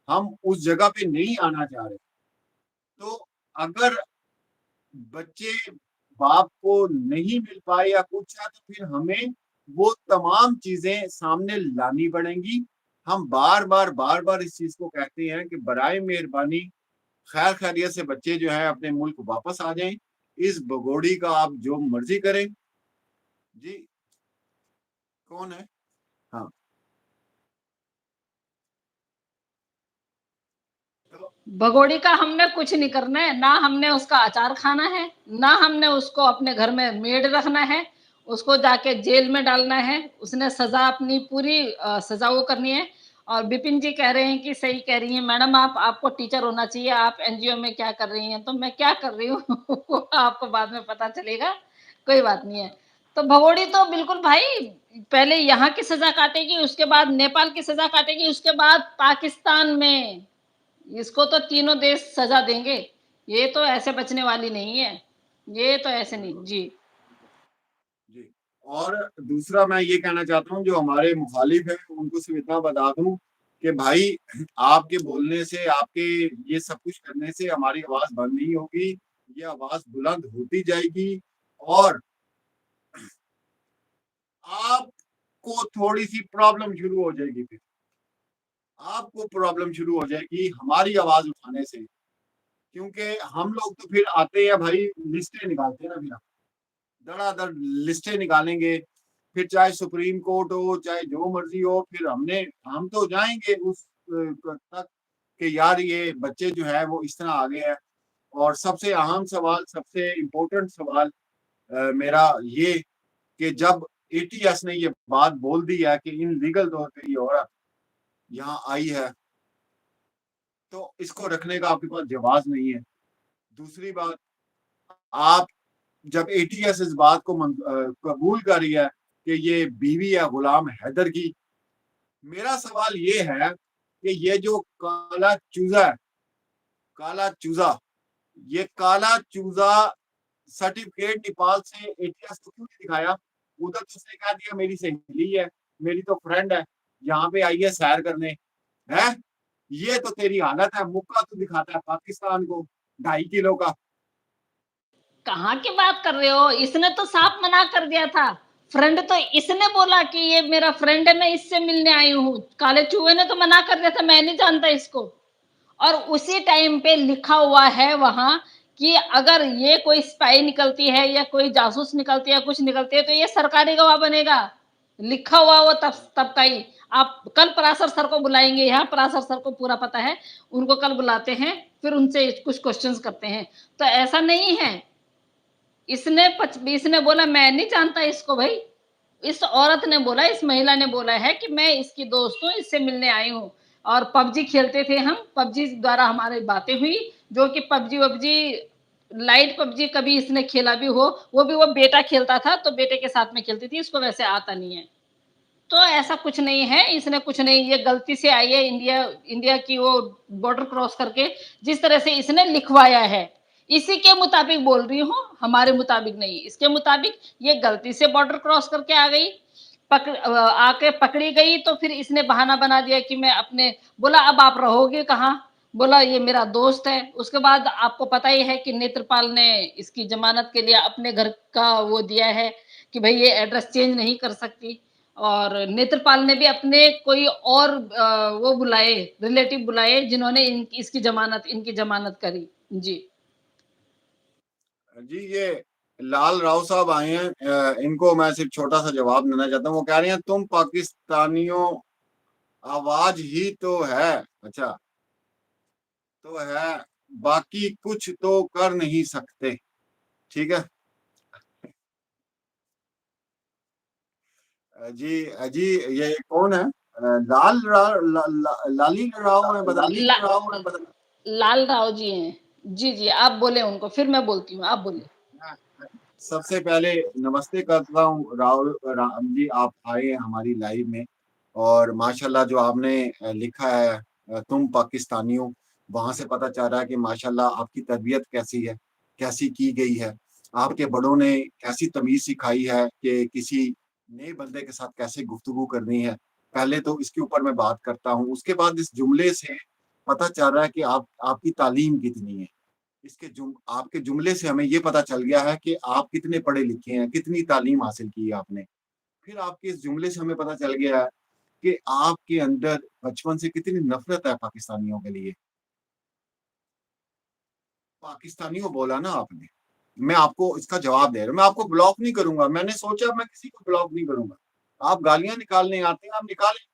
हम उस जगह पे नहीं आना चाह रहे। तो अगर बच्चे बाप को नहीं मिल पाए या कुछ है तो फिर हमें वो तमाम चीज़ें सामने लानी पड़ेंगी। हम बार-बार, बार-बार इस चीज़ को कहते हैं कि बराए मेहरबानी खैर खैरियत से बच्चे जो हैं अपने मुल्क वापस आ जाएँ। इस भगोड़ी का आप जो मर्ज़ी करें। जी, कौन है? हाँ, तो भगोड़ी का हमने कुछ नहीं करना है, ना हमने उसका अचार खाना है, ना हमने उसको अपने घर में मेड रखना है, उसको जाके जेल में डालना है, उसने सज़ा अपनी पूरी सज़ा वो करनी है। और विपिन जी कह रहे हैं कि सही कह रही हैं मैडम आप, आपको टीचर होना चाहिए, आप एनजीओ में क्या कर रही हैं? तो मैं क्या कर रही हूँ वो आपको बाद में पता चलेगा, कोई बात नहीं है। तो भगोड़ी तो बिल्कुल भाई पहले यहाँ की सज़ा काटेगी, उसके बाद नेपाल की सज़ा काटेगी, उसके बाद पाकिस्तान में। इसको तो तीनों देश सजा देंगे, ये तो ऐसे बचने वाली नहीं है, ये तो ऐसे नहीं। बिल्कुल, जी। जी। और दूसरा मैं ये कहना चाहता हूँ जो हमारे मुखालिफ हैं उनको सिर्फ़ इतना बता दूँ कि भाई आपके बोलने से, आपके ये सब कुछ करने से हमारी आवाज़ बंद नहीं होगी, ये आवाज़ बुलंद होती जाएगी और आपको थोड़ी-सी प्रॉब्लम शुरू हो जाएगी फिर। आपको प्रॉब्लम शुरू हो जाएगी हमारी आवाज़ उठाने से, क्योंकि हम लोग तो फिर आते हैं भाई लिस्टें निकालते हैं ना फिर हम, धड़ाधड़ लिस्टें निकालेंगे, फिर चाहे सुप्रीम कोर्ट हो, चाहे जो मर्ज़ी हो, फिर हम तो जाएँगे उस तक कि यार ये बच्चे जो हैं वो इस तरह आ गए हैं। और सबसे अहम सवाल, सबसे इम्पोर्टेंट सवाल मेरा ये कि जब एटीएस ने ये बात बोल दी है कि इनलीगल तौर पे ये औरत यहाँ आई है, तो इसको रखने का आपके पास जवाब नहीं है। दूसरी बात, आप जब एटीएस इस बात को कबूल कर रही है कि ये बीवी है गुलाम हैदर की, मेरा सवाल ये है कि ये जो काला चूज़ा, ये काला चूज़ा सर्टिफिकेट नेपाल से एटीएस को क्यों नहीं दिखाया? उधर तो उसने कह दिया मेरी सहेली है, मेरी तो फ्रेंड है, यहाँ पे आई है सैर करने, हैं? ये तो तेरी हालत है, मुक्का तू दिखाता है पाकिस्तान को 2.5 किलो का। कहाँ की बात कर रहे हो? इसने तो साफ मना कर दिया था। फ्रेंड तो इसने बोला कि ये मेरा फ्रेंड है, मैं इससे मिलने आई हूँ। काले चूहे ने तो मना कर दिया था, मैं नहीं जानता इसको। और उसी टाइम पे लिखा हुआ है वहां कि अगर ये कोई स्पाई निकलती है या कोई जासूस निकलती है, कुछ निकलती है, तो ये सरकारी गवाह बनेगा। लिखा हुआ वो तब का ही। आप कल पराशर सर को बुलाएंगे, यहाँ पराशर सर को पूरा पता है, उनको कल बुलाते हैं, फिर उनसे कुछ क्वेश्चंस करते हैं। तो ऐसा नहीं है। इसने बोला मैं नहीं जानता इसको भाई। इस औरत ने बोला, इस महिला ने बोला है कि मैं इसकी दोस्त हूँ, इससे मिलने आई हूँ। और पबजी खेलते थे हम, पबजी द्वारा हमारी बातें हुई, जो कि पबजी वबजी लाइट पबजी कभी इसने खेला भी हो, वो बेटा खेलता था तो बेटे के साथ में खेलती थी, इसको वैसे आता नहीं है। तो ऐसा कुछ नहीं है, इसने कुछ नहीं, ये गलती से आई है इंडिया इंडिया की वो बॉर्डर क्रॉस करके, जिस तरह से इसने लिखवाया है, इसी के मुताबिक बोल रही हूँ, हमारे मुताबिक नहीं। इसके मुताबिक ये गलती से बॉर्डर क्रॉस करके आ गई, आके पकड़ी गई, तो फिर इसने बहाना बना दिया कि मैं अपने, बोला अब आप रहोगे कहाँ? बोला ये मेरा दोस्त है। उसके बाद आपको पता ही है कि नेत्रपाल ने इसकी जमानत के लिए अपने घर का वो दिया है कि भाई ये एड्रेस चेंज नहीं कर सकती। और नेत्रपाल ने भी अपने कोई और वो बुलाए, रिलेटिव बुलाए, जिन्होंने इनकी जमानत करी। जी। जी ये लाल राव साहब आए हैं, इनको मैं सिर्फ छोटा सा जवाब देना चाहता हूँ। वो कह रहे हैं तुम पाकिस्तानियों आवाज ही तो है, अच्छा तो है, बाकी कुछ तो कर नहीं सकते, ठीक है। जी जी ये कौन है? लाल राव लाली राव है, ला, लाल राव जी हैं। जी जी, आप बोले उनको, फिर मैं बोलती हूँ, आप बोले। सबसे पहले नमस्ते करता हूँ राम जी, आप आए हैं हमारी लाइव में, और माशाल्लाह जो आपने लिखा है तुम पाकिस्तानियों, वहां से पता चल रहा है कि माशाल्लाह आपकी तरबियत कैसी है, कैसी की गई है, आपके बड़ों ने कैसी तमीज सिखाई है कि किसी नए बंदे के साथ कैसे गुफ्तगू करनी है। पहले तो इसके ऊपर मैं बात करता हूँ, उसके बाद इस जुमले से पता चल रहा है कि आपकी तालीम कितनी है। आपके जुमले से हमें ये पता चल गया है कि आप कितने पढ़े लिखे हैं, कितनी तालीम हासिल की है आपने। फिर आपके इस जुमले से हमें पता चल गया है कि आपके अंदर बचपन से कितनी नफरत है पाकिस्तानियों के लिए। पाकिस्तानियों बोला ना आपने, मैं आपको इसका जवाब दे रहा हूँ। मैं आपको ब्लॉक नहीं करूंगा, मैंने सोचा मैं किसी को ब्लॉक नहीं करूंगा। आप गालियां निकालने आते हैं, आप निकालें।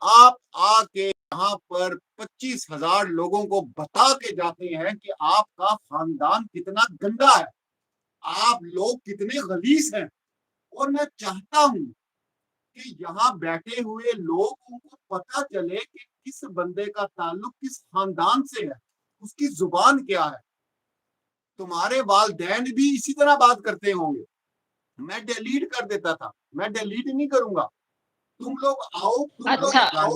आप आके यहाँ पर 25,000 लोगों को बता के जाते हैं कि आपका खानदान कितना गंदा है, आप लोग कितने गलीस हैं। और मैं चाहता हूं कि यहाँ बैठे हुए लोगों को पता चले कि किस बंदे का ताल्लुक किस खानदान से है, उसकी जुबान क्या है। तुम्हारे वालदैन भी इसी तरह बात करते होंगे। मैं डिलीट कर देता था, मैं डिलीट नहीं करूंगा। तुम लोग आओ, अच्छा,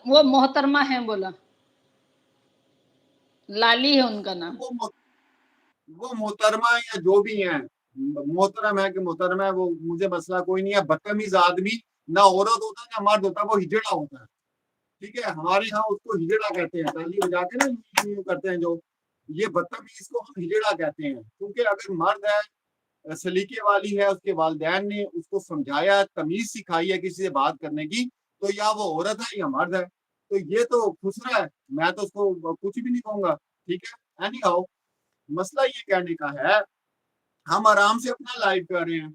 वो मोहतरमा है बोला, लाली है उनका नाम। वो मोहतरमा या जो भी है, मोहतरम है कि मोहतरमा है, वो मुझे मसला कोई नहीं है। बदतमीज आदमी ना औरत होता है ना मर्द होता है, वो हिजड़ा होता है, ठीक है। हमारे यहाँ उसको हिजड़ा कहते हैं, ताली बजा के ना यूं करते हैं जो, ये बदतमीज को हम हिजड़ा कहते हैं। क्योंकि अगर मर्द है, सलीके वाली है, उसके वालिदैन ने उसको समझाया, तमीज सिखाई है किसी से बात करने की, तो या वो औरत है या मर्द है। तो ये तो खुसरा है, मैं तो उसको कुछ भी नहीं कहूंगा, ठीक है। एनी हाउ, मसला ये कहने का है, हम आराम से अपना लाइव कर रहे हैं,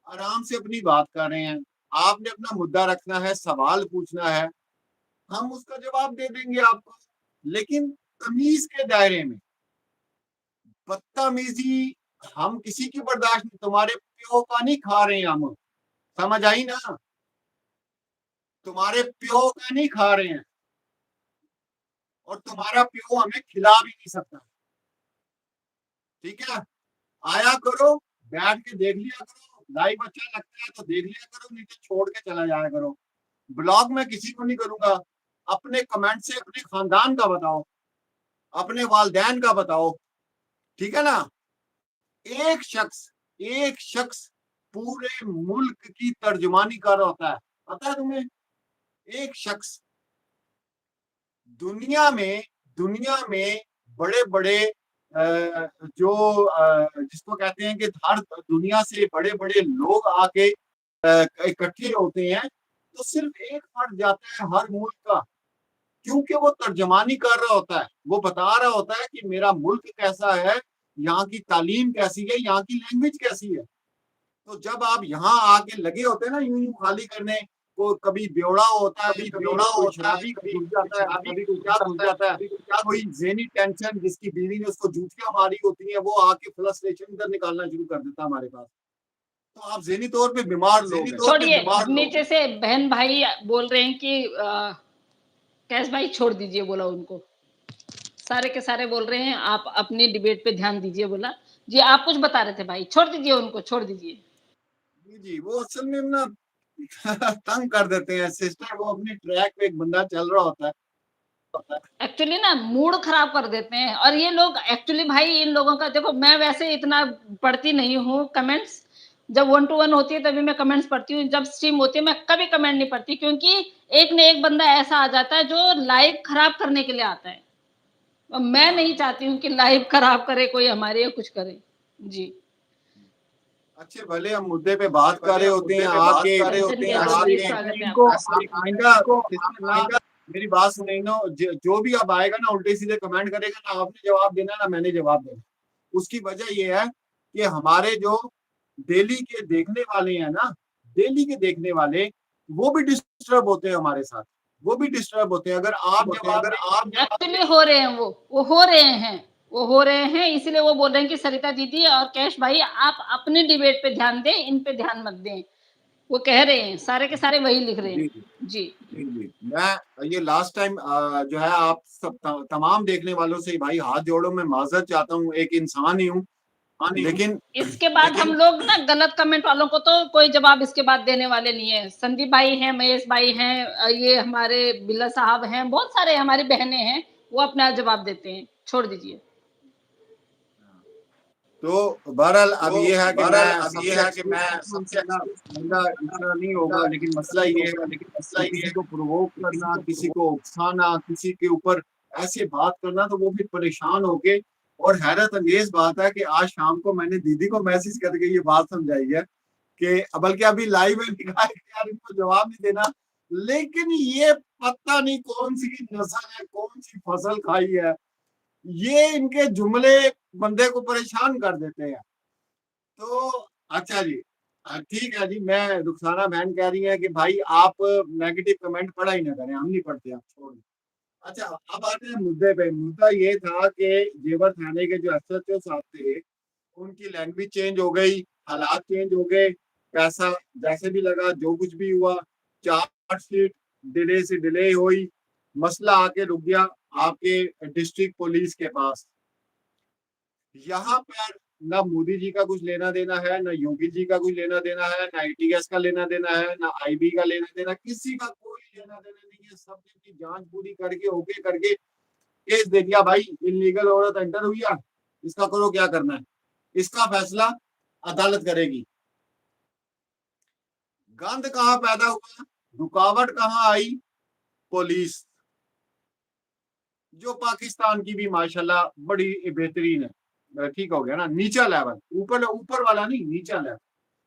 आराम से अपनी बात कर रहे हैं। आपने अपना मुद्दा रखना है, सवाल पूछना है, हम उसका जवाब दे देंगे आपको, लेकिन तमीज के दायरे में। बदतमीजी हम किसी की बर्दाश्त नहीं, तुम्हारे प्यो का नहीं खा रहे हैं हम, समझ आई ना, तुम्हारे प्यो का नहीं खा रहे हैं, और तुम्हारा प्यो हमें खिला भी नहीं सकता, ठीक है। आया करो, बैठ के देख लिया करो, लाइव अच्छा लगता है तो देख लिया करो, नहीं तो छोड़ के चला जाया करो। ब्लॉग में किसी को नहीं करूंगा। अपने कमेंट से अपने खानदान का बताओ, अपने वालदैन का बताओ, ठीक है ना। एक शख्स पूरे मुल्क की तर्जुमानी कर रहा होता है, पता है तुम्हें? एक शख्स दुनिया में बड़े बड़े जो जिसको कहते हैं कि हर दुनिया से बड़े बड़े लोग आके इकट्ठे होते हैं, तो सिर्फ एक फर्द जाता है हर मुल्क का, क्योंकि वो तर्जमानी कर रहा होता है, वो बता रहा होता है कि मेरा मुल्क कैसा है, यहाँ की तालीम कैसी है, यहाँ की लैंग्वेज कैसी है। तो जब आप यहाँ आके लगे होते हैं ना यूं यूं खाली करने को, कभी ब्योड़ा होता है, कभी कोई शराबी घुस जाता है, कभी कोई क्या घुस जाता है, कोई ज़हनी टेंशन जिसकी बीवी ने उसको जूतियां मारी होती हैं, वो आके फ्रस्ट्रेशन इधर निकालना शुरू कर देता है हमारे पास। तो आप ज़हनी तौर पे बीमार लोग हैं। छोड़िए, नीचे से बहन भाई बोल रहे हैं कि कैश भाई छोड़ दीजिए, बोला उनको। सारे के सारे बोल रहे हैं आप अपनी डिबेट पे ध्यान दीजिए बोला। जी आप कुछ बता रहे थे भाई, छोड़ दीजिए उनको, छोड़ दीजिए। जी वो असल में ना तंग कर देते हैं सिस्टर, वो अपनी ट्रैक पे एक बंदा चल रहा होता है। एक्चुअली ना मूड खराब कर देते हैं और ये लोग एक्चुअली भाई इन लोगों का देखो, मैं वैसे इतना पढ़ती नहीं हूँ कमेंट्स। जब 1 टू 1 होती है तभी मैं कमेंट्स पढ़ती हूँ, जब स्ट्रीम होती है मैं कभी कमेंट नहीं पढ़ती, क्योंकि एक न एक बंदा ऐसा आ जाता है जो लाइव खराब करने के लिए आता है। और मैं नहीं चाहती हूँ कि लाइव खराब करे कोई हमारे या कुछ करे। जी। अच्छे भले हम मुद्दे पे बात कर भले रहे हम होते हैं मुद्दे पे बात आके कर रहे होते हैं जी, आके स्वागत है इनको आपका। आइंदा सिस्टर ना मेरी बात सुने ना, जो भी अब आएगा ना उल्टे सीधे कमेंट करेगा ना, आपने जवाब देना ना मैंने जवाब देना। उसकी वजह ये है कि हमारे जो डेली के देखने वाले हैं ना, डेली के देखने वाले वो भी डिस्टर्ब होते हैं हमारे साथ, वो भी डिस्टर्ब होते हैं। अगर आप जवाब अगर देंगे आप एक्चुअली हो रहे हैं वो हो रहे हैं, वो हो रहे हैं, इसीलिए वो बोल रहे हैं कि सरिता दीदी और कैश भाई आप अपनी डिबेट पे ध्यान दें, इन पे ध्यान मत दें। वो कह रहे हैं, सारे के सारे वही लिख रहे जी हैं। जी जी। जी जी मैं ये लास्ट टाइम जो है आप सब तमाम देखने वालों से भाई हाथ जोड़ो, मैं माजरत चाहता हूँ, एक इंसान ही हूँ लेकिन इसके बाद हम लोग ना गलत कमेंट वालों को तो कोई जवाब इसके बाद देने वाले नहीं है। संदीप भाई हैं, महेश भाई हैं, ये हमारे बिल्ला साहब हैं, बहुत सारे हमारी बहनें हैं, वो अपना जवाब देते हैं, छोड़ दीजिए। तो बहरहाल अब तो ये है कि बहरहाल मैं अब ये सबसे है कि मैं एक्सक्यूज सबसे इतना इतना नहीं होगा, लेकिन मसला नहीं ये होगा, है लेकिन मसला कि ये किसी है को प्रोवोक कि किसी करना, को किसी provoke को उकसाना, किसी के ऊपर ऐसे बात करना, तो वो भी परेशान होके। और हैरत अंगेज बात है कि आज शाम को मैंने दीदी को मैसेज करके ये बात समझाई है कि बल्कि अभी लाइव में लिखा है कि यार इनको जवाब नहीं देना, लेकिन ये पता नहीं कौन सी नस्ल है, कौन सी फसल खाई है, ये इनके जुमले बंदे को परेशान कर देते हैं। तो अच्छा जी, ठीक है जी, मैं रुखसाना बहन कह रही है कि भाई आप नेगेटिव कमेंट पढ़ा ही ना करें, हम नहीं पढ़ते, आप छोड़ दें। अच्छा अब आते हैं मुद्दे पे। मुद्दा ये था कि जेवर थाने के जो एसएचओ साहब थे उनकी लैंग्वेज चेंज हो गई, हालात चेंज हो गए, पैसा जैसे भी लगा जो कुछ भी हुआ, चार्जशीट डिले से डिले हुई, मसला आके रुक गया आपके डिस्ट्रिक्ट पुलिस के पास। यहाँ पर ना मोदी जी का कुछ लेना देना है, ना योगी जी का कुछ लेना देना है, ना आईटीएस का लेना देना है, ना आईबी का लेना देना, किसी का कोई लेना देना नहीं है। सबने अपनी जांच पूरी करके ओके करके केस दे दिया, भाई इलीगल औरत एंटर हुई है, इसका करो क्या करना है, इसका फैसला अदालत करेगी। गंद कहाँ पैदा हुआ, रुकावट कहाँ आई, पुलिस, जो पाकिस्तान की भी माशाल्लाह बड़ी बेहतरीन है। ठीक हो गया ना, नीचा लेवल, ऊपर ऊपर वाला नहीं, नीचा लेवल,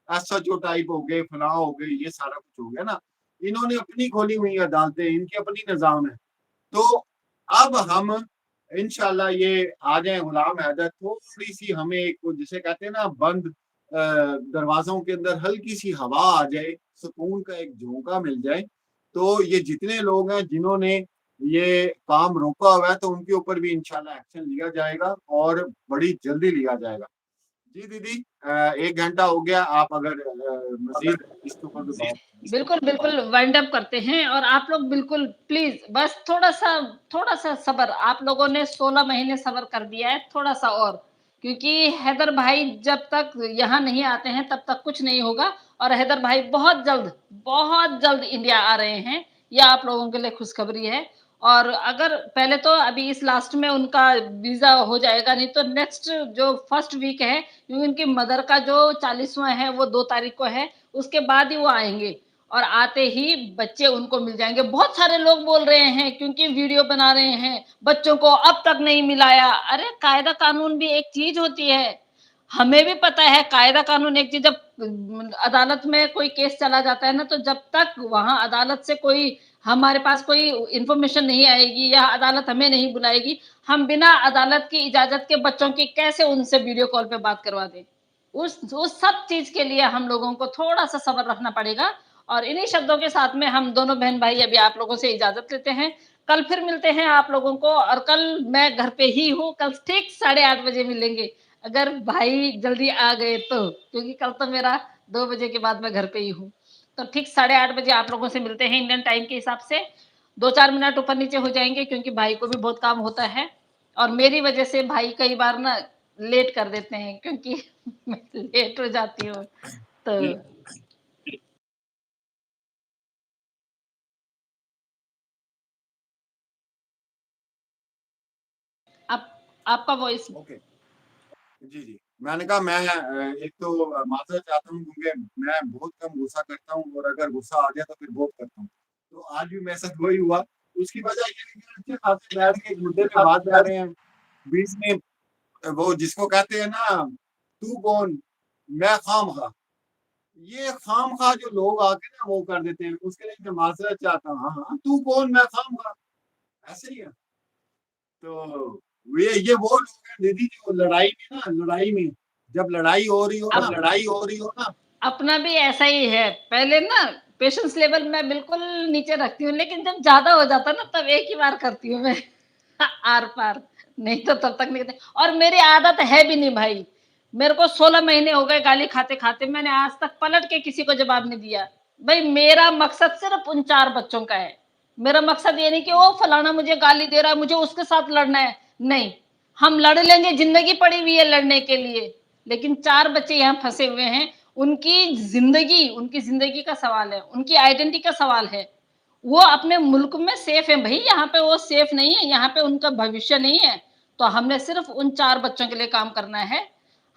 एसएचओ टाइप हो गए, फलाह हो गए, ये सारा कुछ हो गया ना। इन्होंने अपनी खोली हुई अदालतें, इनकी अपनी निजाम है। तो अब हम इंशाल्लाह ये आ जाए गुलाम हैदर, थोड़ी सी हमें एक जिसे कहते हैं ना बंद दरवाजों के अंदर हल्की सी हवा आ जाए, सुकून का एक झोंका मिल जाए, तो ये जितने लोग हैं जिन्होंने ये काम रोका हुआ है तो उनके ऊपर भी इंशाल्लाह एक्शन लिया जाएगा और बड़ी जल्दी लिया जाएगा। जी दीदी, 1 घंटा हो गया, आप अगर मजीद इसके ऊपर भी बात बिल्कुल, बिल्कुल वाइंड अप करते हैं और आप लोग बिल्कुल प्लीज़ बस थोड़ा-सा सब्र, आप लोगों ने 16 महीने सब्र कर दिया है, थोड़ा-सा और, क्योंकि हैदर भाई जब तक यहाँ नहीं आते हैं तब तक कुछ नहीं होगा और हैदर भाई बहुत जल्द इंडिया आ रहे हैं, ये आप लोगों के लिए खुशखबरी है। और अगर पहले तो अभी इस लास्ट में उनका वीज़ा हो जाएगा, नहीं तो नेक्स्ट जो फर्स्ट वीक है, क्योंकि उनकी मदर का जो 40वां है वो 2 तारीख को है, उसके बाद ही वो आएँगे और आते ही बच्चे उनको मिल जाएँगे। बहुत सारे लोग बोल रहे हैं क्योंकि वीडियो बना रहे हैं, बच्चों को अब तक नहीं मिलाया। अरे कायदा कानून भी एक चीज़ होती है, हमें भी पता है कायदा कानून एक चीज़। जब अदालत में कोई केस चला जाता है ना, तो जब तक वहाँ अदालत से कोई हमारे पास कोई इन्फॉर्मेशन नहीं आएगी या अदालत हमें नहीं बुलाएगी, हम बिना अदालत की इजाज़त के बच्चों की कैसे उनसे वीडियो कॉल पे बात करवा दें? उस सब चीज़ के लिए हम लोगों को थोड़ा-सा सब्र रखना पड़ेगा और इन्हीं शब्दों के साथ में हम दोनों बहन-भाई अभी आप लोगों से इजाज़त लेते हैं। कल फिर मिलते हैं आप लोगों को और कल मैं घर पे ही हूँ, कल ठीक 8:30 बजे मिलेंगे, अगर भाई जल्दी आ गए तो, क्योंकि कल तो मेरा 2 बजे के बाद मैं घर पे ही हूँ। तो ठीक 8:30 बजे आप लोगों से मिलते हैं इंडियन टाइम के हिसाब से। 2-4 मिनट ऊपर-नीचे हो जाएँगे क्योंकि भाई को भी बहुत काम होता है। और मेरी वजह से भाई कई बार ना लेट कर देते हैं क्योंकि मैं लेट हो जाती हूँ। तो आप आपका वॉइस ओके। जी, जी। मैंने कहा मैं एक तो माफ़ी चाहता हूँ क्योंकि मैं बहुत कम गुस्सा करता हूँ और अगर गुस्सा आ गया तो फिर बहुत करता हूँ। तो आज भी मेरे साथ वही हुआ। उसकी वजह ये है कि अच्छे खासे बैठ के एक मुद्दे पे बात कर रहे हैं। बीच में वो जिसको कहते हैं ना, तू कौन? मैं खामखा। ये खामखा जो लोग आके ना वो कर देते हैं, उसके लिए मैं माज़रत चाहता हूँ। हाँ, हाँ, तू कौन? मैं खामखा। ऐसे ही है। तो ये वो लोग हैं दीदी जो लड़ाई में जब लड़ाई हो रही हो अब ना लड़ाई हो रही हो ना अपना भी ऐसा ही है। पहले ना पेशेंस लेवल मैं बिल्कुल नीचे रखती हूँ, लेकिन जब ज़्यादा हो जाता है ना तब एक ही बार करती हूँ मैं आर-पार, नहीं तो तब तक नहीं करती और मेरी आदत है भी नहीं भाई। मेरे को 16 महीने हो गए गाली खाते-खाते, मैंने आज तक पलट के किसी को जवाब नहीं दिया। भई मेरा मकसद सिर्फ़ उन 4 बच्चों का है। मेरा मकसद ये नहीं कि ओ फलाना मुझे गाली दे रहा है, मुझे उसके साथ लड़ना है। नहीं, हम लड़ लेंगे, ज़िंदगी पड़ी हुई है लड़ने के लिए। लेकिन 4 बच्चे यहाँ फँसे हुए हैं, उनकी ज़िंदगी का सवाल है, उनकी आइडेंटिटी का सवाल है। वो अपने मुल्क में सेफ हैं भई, यहाँ पे वो सेफ नहीं है, यहाँ पे उनका भविष्य नहीं है। तो हमने सिर्फ़ उन 4 बच्चों के लिए काम करना है।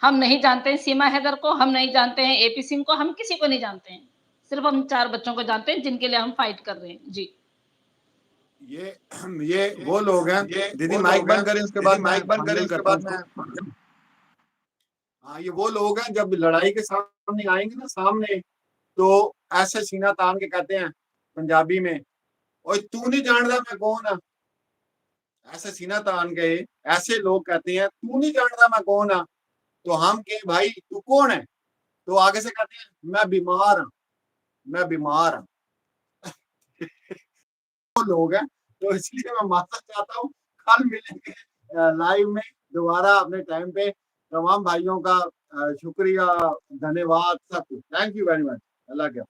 हम नहीं जानते हैं सीमा हैदर को, हम नहीं जानते हैं एपी सिंह को, हम किसी को नहीं जानते हैं। सिर्फ़ हम 4 बच्चों को जानते हैं जिनके लिए हम फाइट कर रहे हैं। जी। ये ये वो लोग हैं ये दीदी वो माइक लोग हैं बंद करें उसके दीदी बाद मैं माइक बंद करें फाइनल उसके करता हूँ बाद इसको। मैं हाँ, ये वो लोग हैं जब लड़ाई के सामने आएँगे ना सामने तो ऐसे सीना तान के कहते हैं पंजाबी में, ओए तू नहीं जानता मैं कौन हाँ? ऐसे सीना तान के ऐसे लोग कहते हैं तू नहीं जानता मैं कौन हाँ? तो हम कहें भाई तू कौन है? तो आगे से कहते हैं मैं बीमार हूँ, मैं बीमार हूँ। वो लोग हैं, तो इसलिए मैं माफ़ी चाहता हूँ। कल मिलेंगे लाइव में दोबारा अपने टाइम पे। तमाम भाइयों का शुक्रिया, धन्यवाद सब कुछ। Thank you very much. अल्लाह के